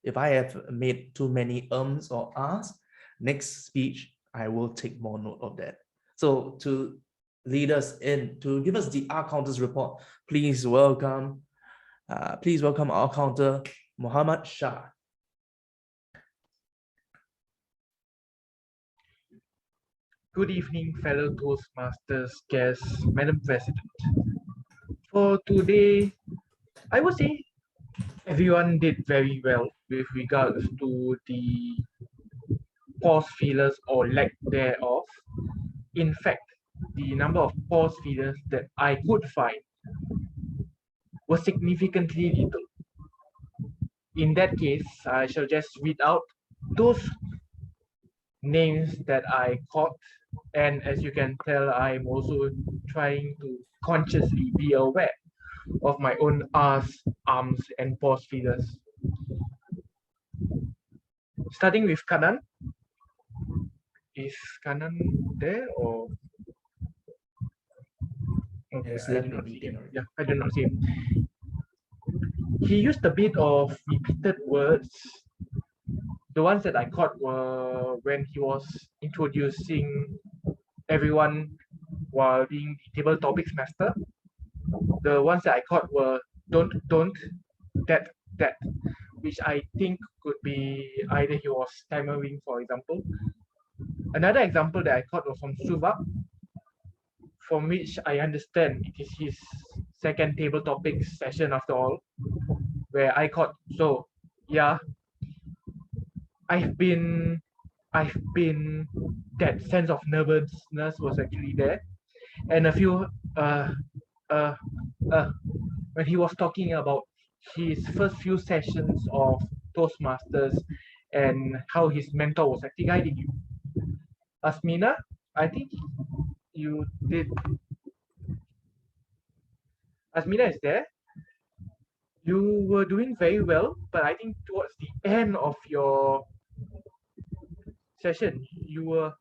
if I have made too many ums or ahs, next speech, I will take more note of that. So to lead us in, to give us the R counters report, please welcome our counter, Muhammad Shah. Good evening, fellow Toastmasters, guests, Madam President. For today, I would say everyone did very well with regards to the pause fillers or lack thereof. In fact, the number of pause fillers that I could find was significantly little. In that case, I shall just read out those names that I caught, and as you can tell, I'm also trying to consciously be aware of my own R's, arms, and pause fillers. Starting with Kanan. Is Kanan there or? Okay, Yes, I do not see him. Yeah, I do not see him. He used a bit of repeated words. The ones that I caught were when he was introducing everyone while being the table topics master. The ones that I caught were don't, that, which I think could be either he was stammering, for example. Another example that I caught was from Suvak, from which I understand it is his second table topics session after all, where I caught, so yeah, I've been, that sense of nervousness was actually there. And a few, when he was talking about his first few sessions of Toastmasters and how his mentor was actually guiding you. Asmina, I think you did. Asmina is there. You were doing very well, but I think towards the end of your session, you were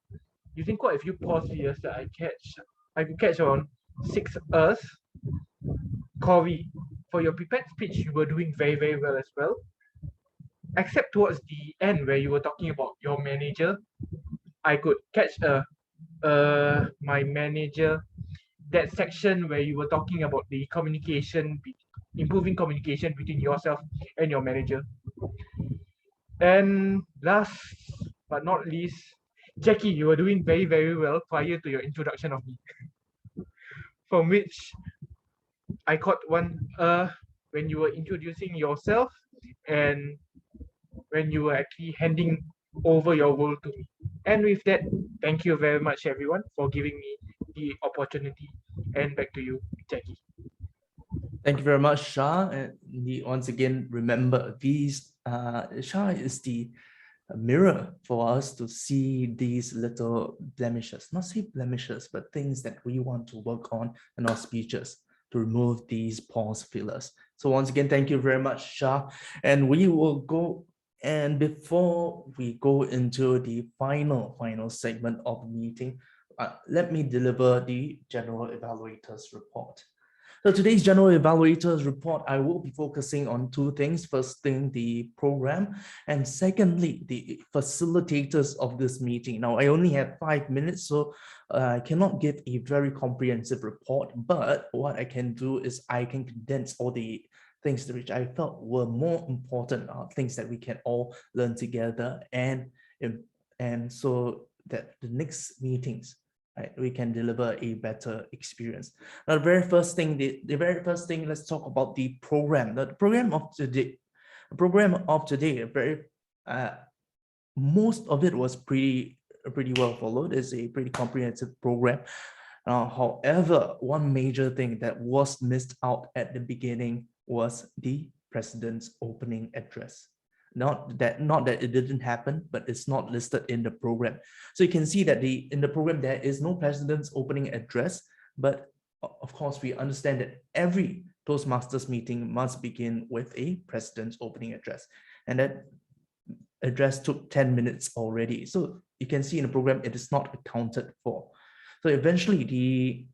using quite a few pause fillers that I could catch on 6 Earth. Corey, for your prepared speech, you were doing very, very well as well. Except towards the end where you were talking about your manager, I could catch my manager, that section where you were talking about the communication, improving communication between yourself and your manager. And last but not least, Jackie, you were doing very, very well prior to your introduction of me. From which I caught one when you were introducing yourself and when you were actually handing over your role to me. And with that, thank you very much, everyone, for giving me the opportunity. And back to you, Jackie. Thank you very much, Shah. And once again, remember, Shah is the mirror for us to see these little blemishes, not say blemishes, but things that we want to work on in our speeches to remove these pause fillers. So once again, thank you very much, Shah. And we will go, and before we go into the final segment of the meeting, let me deliver the general evaluators report. So today's general evaluators report, I will be focusing on two things. First thing, the program, and secondly, the facilitators of this meeting. Now, I only have 5 minutes, so I cannot give a very comprehensive report, but what I can do is I can condense all the things which I felt were more important, things that we can all learn together, and so that the next meetings, right, we can deliver a better experience. Now, the very first thing, let's talk about the program. The program of today, most of it was pretty well followed. It's a pretty comprehensive program. However, one major thing that was missed out at the beginning was the president's opening address. Not that it didn't happen, but it's not listed in the program. So you can see that in the program there is no president's opening address, but of course we understand that every Toastmasters meeting must begin with a president's opening address, and that address took 10 minutes already. So you can see in the program it is not accounted for. So eventually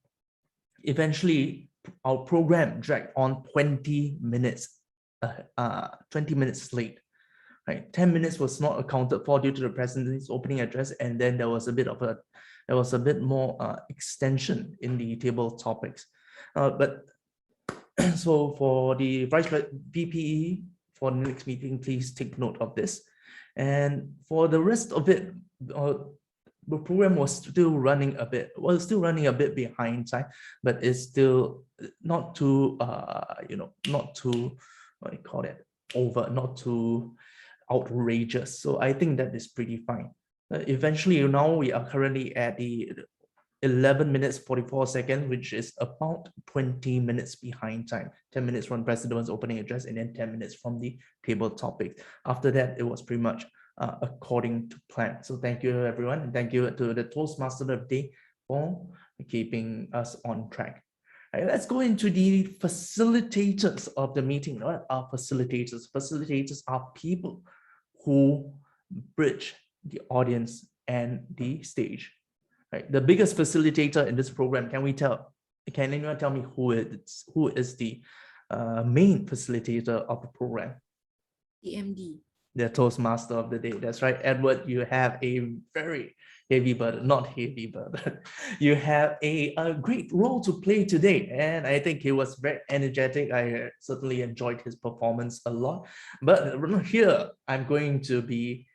our program dragged on 20 minutes, 20 minutes late. Right, 10 minutes was not accounted for due to the president's opening address, and then there was a bit more extension in the table topics. But so for the Vice VPE for the next meeting, please take note of this. And for the rest of it, the program was still running a bit behind time, but it's still not too not too, what do you call it, not too outrageous. So I think that is pretty fine. Eventually, now we are currently at the 11 minutes 44 seconds, which is about 20 minutes behind time. 10 minutes from president's opening address, and then 10 minutes from the table topics. After that, it was pretty much according to plan. So thank you everyone, and thank you to the Toastmaster of the day for keeping us on track. Right, let's go into the facilitators of the meeting. What are facilitators? Facilitators are people who bridge the audience and the stage. Right, the biggest facilitator in this program, can anyone tell me who is the main facilitator of the program? The MD. The Toastmaster of the day. That's right, Edward, you have a very heavy burden, not heavy burden. You have a great role to play today, and I think he was very energetic. I certainly enjoyed his performance a lot. But here, I'm going to be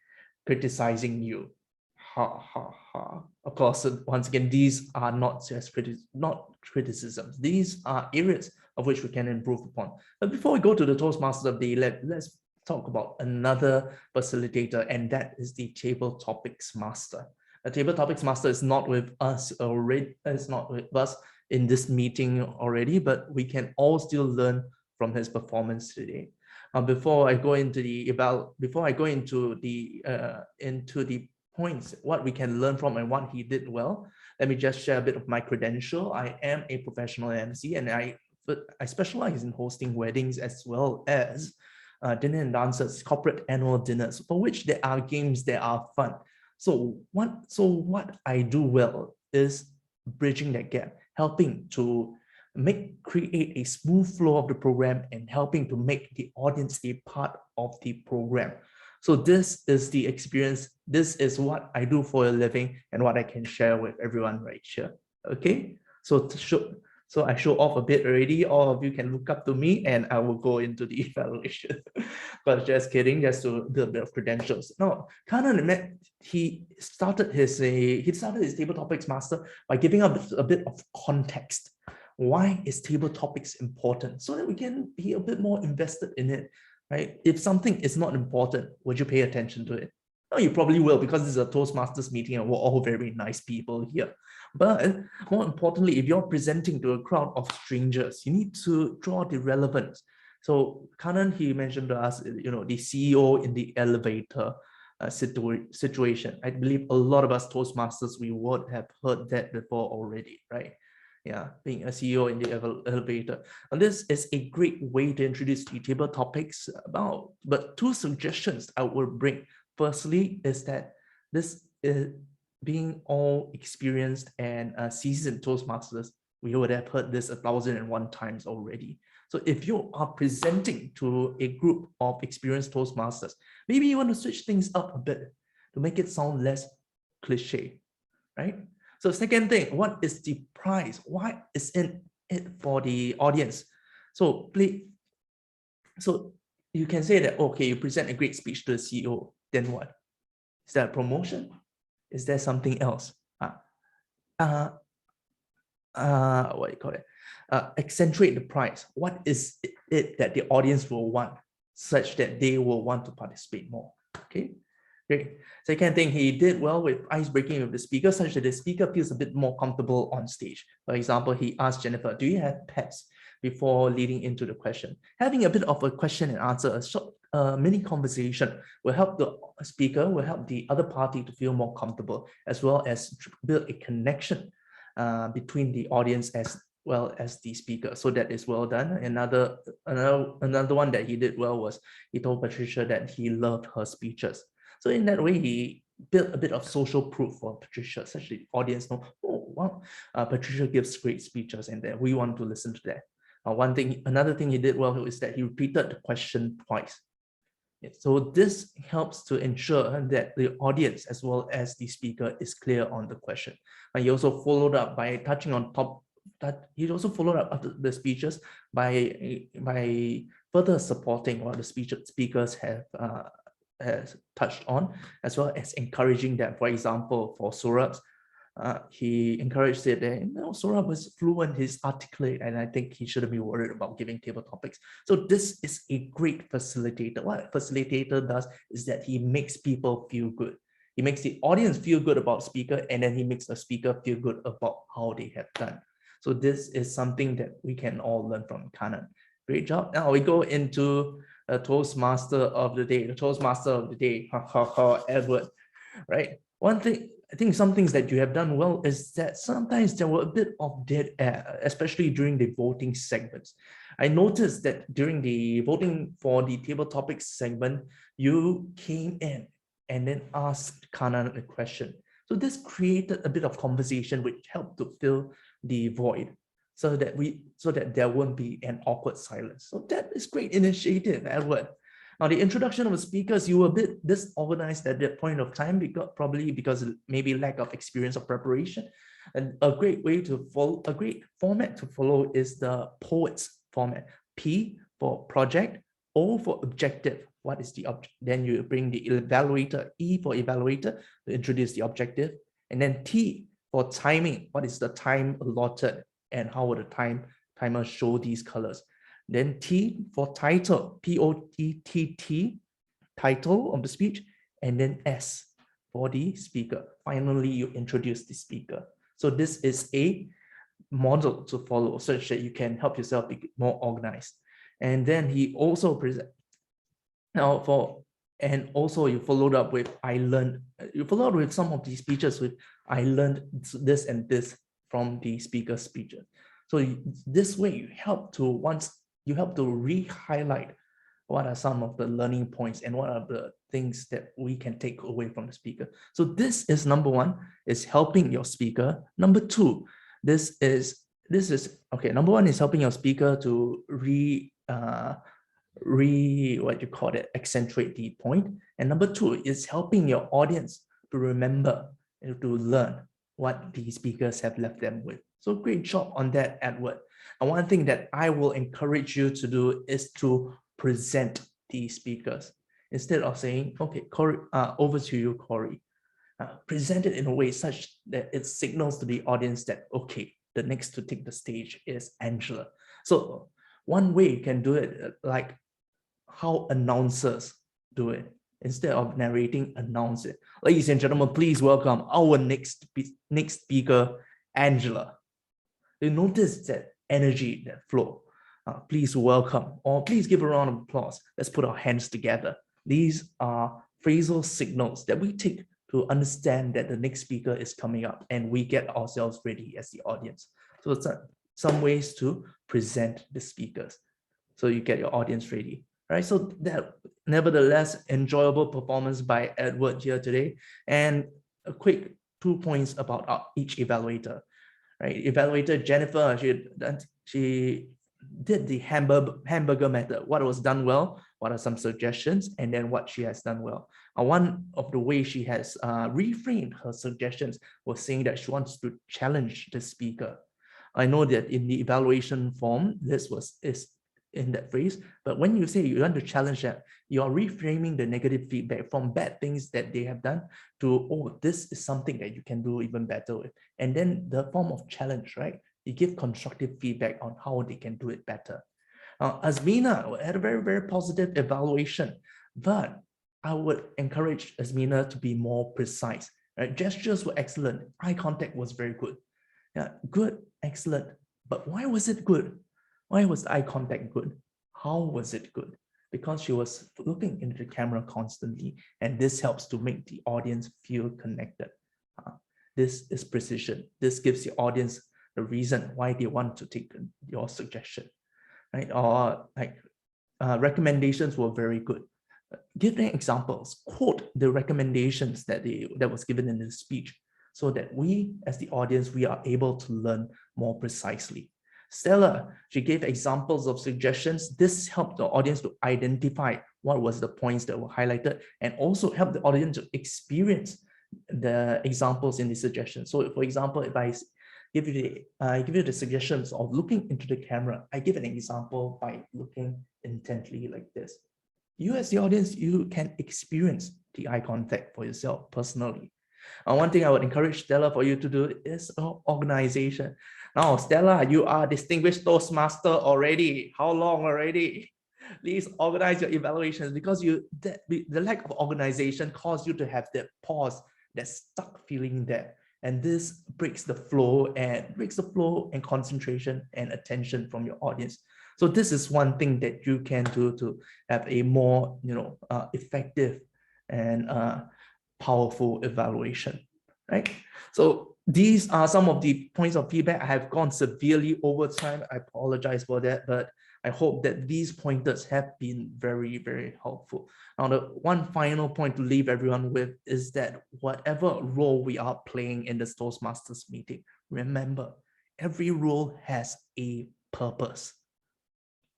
criticizing you. Ha ha ha. Of course, once again, these are not just criticisms. These are areas of which we can improve upon. But before we go to the Toastmaster of the day, let's talk about another facilitator, and that is the Table Topics Master. The Table Topics Master is not with us already. It's not with us in this meeting already, but we can all still learn from his performance today. Before I go into the points, what we can learn from and what he did well, let me just share a bit of my credential. I am a professional MC, and I specialize in hosting weddings as well as dinner and dances, corporate annual dinners, for which there are games that are fun. So what I do well is bridging that gap, helping to create a smooth flow of the program, and helping to make the audience a part of the program. So this is the experience. This is what I do for a living and what I can share with everyone right here. Okay, so I show off a bit already. All of you can look up to me, and I will go into the evaluation. But just kidding, just to do a bit of credentials. Now, Kanan, he started his Table Topics Master by giving us a bit of context. Why is table topics important? So that we can be a bit more invested in it, right? If something is not important, would you pay attention to it? No, you probably will, because this is a Toastmasters meeting and we're all very nice people here. But more importantly, if you're presenting to a crowd of strangers, you need to draw the relevance. So Kanan, he mentioned to us, the CEO in the elevator situation. I believe a lot of us Toastmasters, we would have heard that before already, right? Yeah, being a CEO in the elevator. And this is a great way to introduce the table topics but two suggestions I would bring. Firstly is that this is being all experienced and seasoned Toastmasters, We would have heard this 1,001 times already. So if you are presenting to a group of experienced Toastmasters, maybe you want to switch things up a bit to make it sound less cliche, right? So second thing, what is the prize? Why is in it for the audience? So you can say that, okay, you present a great speech to the CEO, then what? Is that a promotion? Is there something else? What do you call it? Accentuate the price. What is it that the audience will want such that they will want to participate more? Okay, great. Second thing, he did well with ice breaking with the speaker such that the speaker feels a bit more comfortable on stage. For example, he asked Jennifer, do you have pets? Before leading into the question. Having a bit of a question and answer, a short mini conversation will help the speaker, will help the other party to feel more comfortable, as well as build a connection between the audience as well as the speaker. So that is well done. Another one that he did well was he told Patricia that he loved her speeches. So in that way, he built a bit of social proof for Patricia, such that the audience know, oh wow, Patricia gives great speeches and that we want to listen to that. Another thing he did well is that he repeated the question twice. So this helps to ensure that the audience as well as the speaker is clear on the question. And he also followed up by touching on he also followed up after the speeches by further supporting what the speakers have has touched on, as well as encouraging them. For example, for Saurabh, he encouraged it that Saurabh was fluent, he's articulate, and I think he shouldn't be worried about giving table topics. So this is a great facilitator. What a facilitator does is that he makes people feel good. He makes the audience feel good about speaker, and then he makes the speaker feel good about how they have done. So this is something that we can all learn from Kanan. Great job. Now we go into a Toastmaster of the day. The Toastmaster of the day, Edward, right? One thing, I think some things that you have done well is that sometimes there were a bit of dead air, especially during the voting segments. I noticed that during the voting for the table topics segment, you came in and then asked Kanan a question. So this created a bit of conversation which helped to fill the void so that there won't be an awkward silence. So that is great initiative, Edward. Now, the introduction of the speakers, you were a bit disorganized at that point of time, probably because maybe lack of experience or preparation. And a great way to follow, a great format to follow is the POETS format. P for project, O for objective. What is the object? Then you bring the evaluator, E for evaluator to introduce the objective. And then T for timing. What is the time allotted? And how will the timer show these colors? Then T for title, P-O-T-T-T, title of the speech, and then S for the speaker. Finally, you introduce the speaker. So this is a model to follow such that you can help yourself be more organized. And then he also present and also you followed up with you followed up with some of these speeches with I learned this and this from the speaker's speeches. So this way you help to re-highlight what are some of the learning points and what are the things that we can take away from the speaker. So this is number one, is helping your speaker. Number two, this is okay. Number one is helping your speaker to accentuate the point. And number two is helping your audience to remember and to learn what the speakers have left them with. So great job on that, Edward. And one thing that I will encourage you to do is to present the speakers. Instead of saying, okay, Corey, over to you, Corey. Present it in a way such that it signals to the audience that, okay, the next to take the stage is Angela. So one way you can do it, like how announcers do it. Instead of narrating, announce it. Ladies and gentlemen, please welcome our next speaker, Angela. You notice that energy, that flow. Please welcome, or please give a round of applause. Let's put our hands together. These are phrasal signals that we take to understand that the next speaker is coming up and we get ourselves ready as the audience. So it's some ways to present the speakers. So you get your audience ready. Right, so that nevertheless enjoyable performance by Edward here today, and a quick 2 points about each evaluator. right? Evaluator Jennifer, she did the hamburger method. What was done well? What are some suggestions? And then what she has done well. One of the ways she has reframed her suggestions was saying that she wants to challenge the speaker. I know that in the evaluation form, this is in that phrase, but when you say you want to challenge that, you are reframing the negative feedback from bad things that they have done to, oh, this is something that you can do even better with. And then the form of challenge, right? You give constructive feedback on how they can do it better. Azmina had a very, very positive evaluation, but I would encourage Azmina to be more precise. Right? Gestures were excellent. Eye contact was very good. Yeah, good, excellent. But why was it good? Why was eye contact good? How was it good? Because she was looking into the camera constantly, and this helps to make the audience feel connected. This is precision. This gives the audience the reason why they want to take your suggestion, right? Or like recommendations were very good. Give them examples, quote the recommendations that was given in the speech, so that we as the audience, we are able to learn more precisely. Stella, she gave examples of suggestions. This helped the audience to identify what was the points that were highlighted, and also help the audience to experience the examples in the suggestions. So for example, if I give you the suggestions of looking into the camera, I give an example by looking intently like this. You as the audience, you can experience the eye contact for yourself personally. One thing I would encourage Stella for you to do is organization. Now, Stella, you are distinguished Toastmaster already. How long already? Please organize your evaluations, because the lack of organization caused you to have that pause, that stuck feeling there. And this breaks the flow and concentration and attention from your audience. So this is one thing that you can do to have a more, effective and powerful evaluation, right? So these are some of the points of feedback. I have gone severely over time. I apologize for that, but I hope that these pointers have been very, very helpful. Now, the one final point to leave everyone with is that whatever role we are playing in this Toastmasters meeting, remember, every role has a purpose.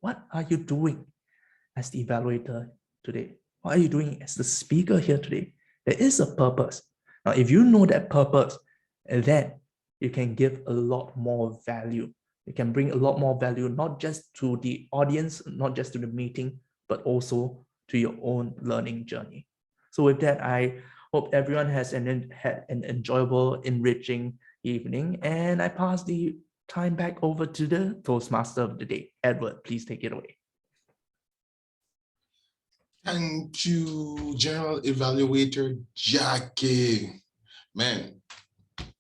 What are you doing as the evaluator today? What are you doing as the speaker here today? There is a purpose. Now, if you know that purpose, then you can give a lot more value. You can bring a lot more value, not just to the audience, not just to the meeting, but also to your own learning journey. So with that, I hope everyone has had an enjoyable, enriching evening. And I pass the time back over to the Toastmaster of the day. Edward, please take it away. Thank you, General Evaluator Jackie. Man,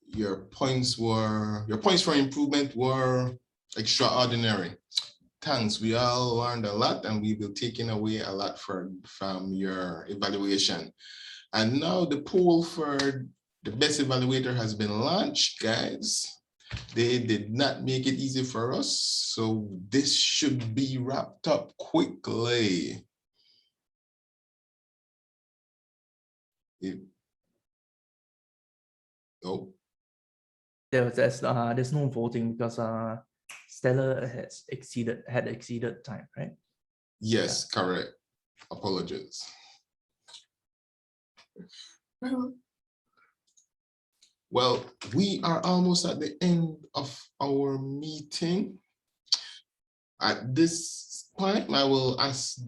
your points for improvement were extraordinary. Thanks. We all learned a lot, and we will take away a lot from your evaluation. And now the poll for the best evaluator has been launched, guys. They did not make it easy for us, so this should be wrapped up quickly. Oh. There's no voting because Stella had exceeded time, right? Yes, yeah. Correct. Apologies. Well, we are almost at the end of our meeting. At this point, I will ask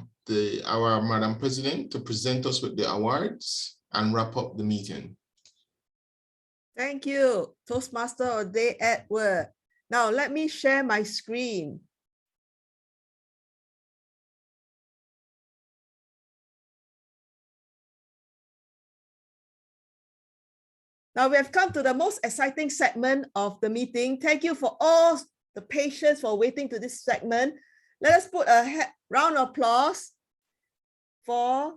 our Madam President to present us with the awards and wrap up the meeting. Thank you, Toastmaster of the Day, Edward. Now let me share my screen. Now we have come to the most exciting segment of the meeting. Thank you for all the patience for waiting to this segment. Let us put a round of applause for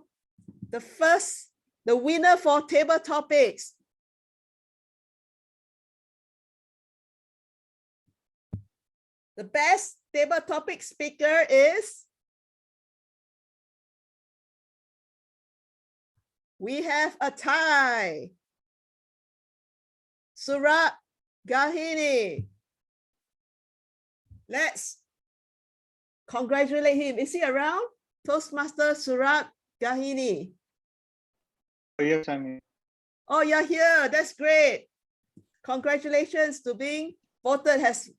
the winner for table topics. The best table topic speaker is, we have a tie. Surat Gahini. Let's congratulate him. Is he around? Toastmaster Surat Gahini. Yes, I'm here. Oh, you're here. That's great. Congratulations to being voted as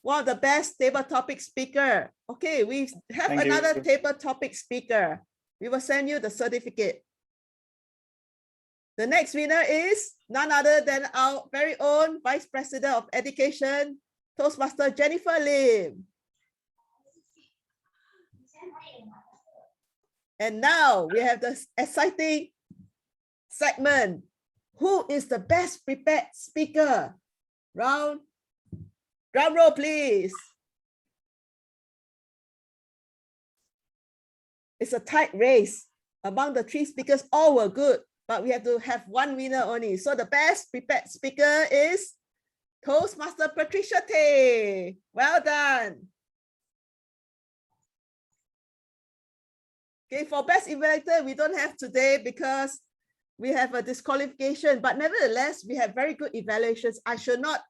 one of the best table topic speaker. Okay, we have Thank another you. table topic speaker. We will send you the certificate. The next winner is none other than our very own Vice President of Education, Toastmaster Jennifer Lim. And now we have the exciting segment. Who is the best prepared speaker? Drum roll, please. It's a tight race. Among the 3 speakers, all were good, but we have to have one winner only. So the best prepared speaker is Toastmaster Patricia Tay. Well done. Okay, for best evaluator, we don't have today because we have a disqualification, but nevertheless, we have very good evaluations. I should not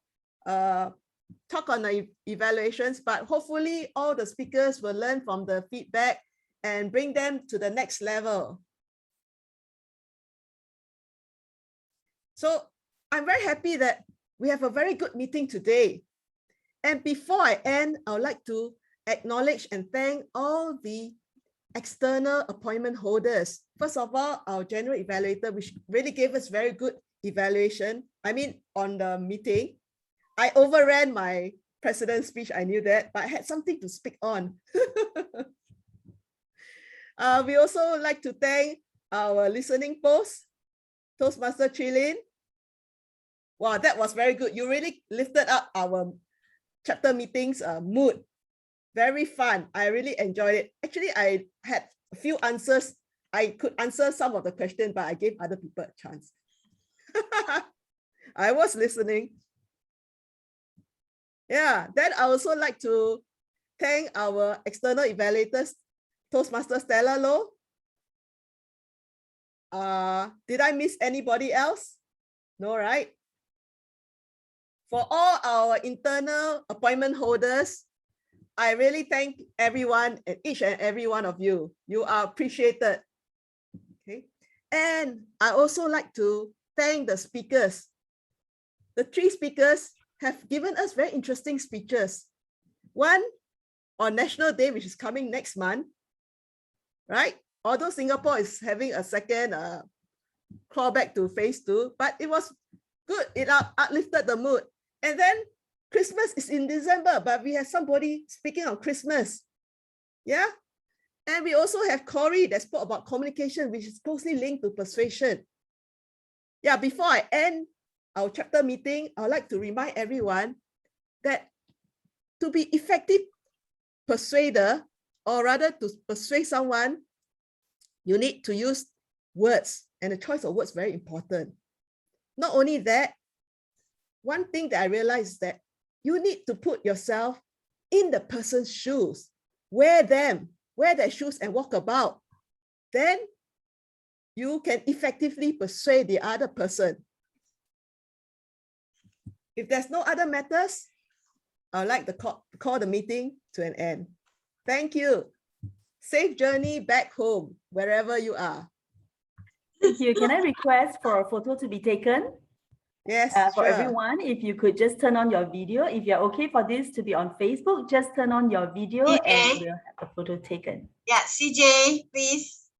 talk on the evaluations, but hopefully all the speakers will learn from the feedback and bring them to the next level. So I'm very happy that we have a very good meeting today. And before I end, I would like to acknowledge and thank all the external appointment holders. First of all, our general evaluator, which really gave us very good evaluation. I mean, on the meeting, I overran my president's speech. I knew that, but I had something to speak on. We also like to thank our listening post, Toastmaster Chilin. Wow, that was very good. You really lifted up our chapter meetings mood. Very fun. I really enjoyed it. Actually, I had a few answers. I could answer some of the questions, but I gave other people a chance. I was listening. Yeah, then I also like to thank our external evaluators, Toastmaster Stella Low. Did I miss anybody else? No, right? For all our internal appointment holders, I really thank everyone and each and every one of you. You are appreciated. Okay. And I also like to thank the speakers. The 3 speakers have given us very interesting speeches. One on National Day, which is coming next month, right? Although Singapore is having a second clawback to phase 2, but it was good. It uplifted the mood. And then Christmas is in December, but we have somebody speaking on Christmas. Yeah. And we also have Corey that spoke about communication, which is closely linked to persuasion. Yeah, before I end our chapter meeting, I would like to remind everyone that to be effective persuader, or rather to persuade someone, you need to use words, and the choice of words is very important. Not only that, one thing that I realized is that you need to put yourself in the person's shoes, wear their shoes and walk about. Then you can effectively persuade the other person. If there's no other matters, I'd like to call the meeting to an end. Thank you. Safe journey back home, wherever you are. Thank you. Can I request for a photo to be taken? Yes, for sure. everyone, if you could just turn on your video. If you're okay for this to be on Facebook, just turn on your video and we'll have a photo taken. Yeah, CJ, please.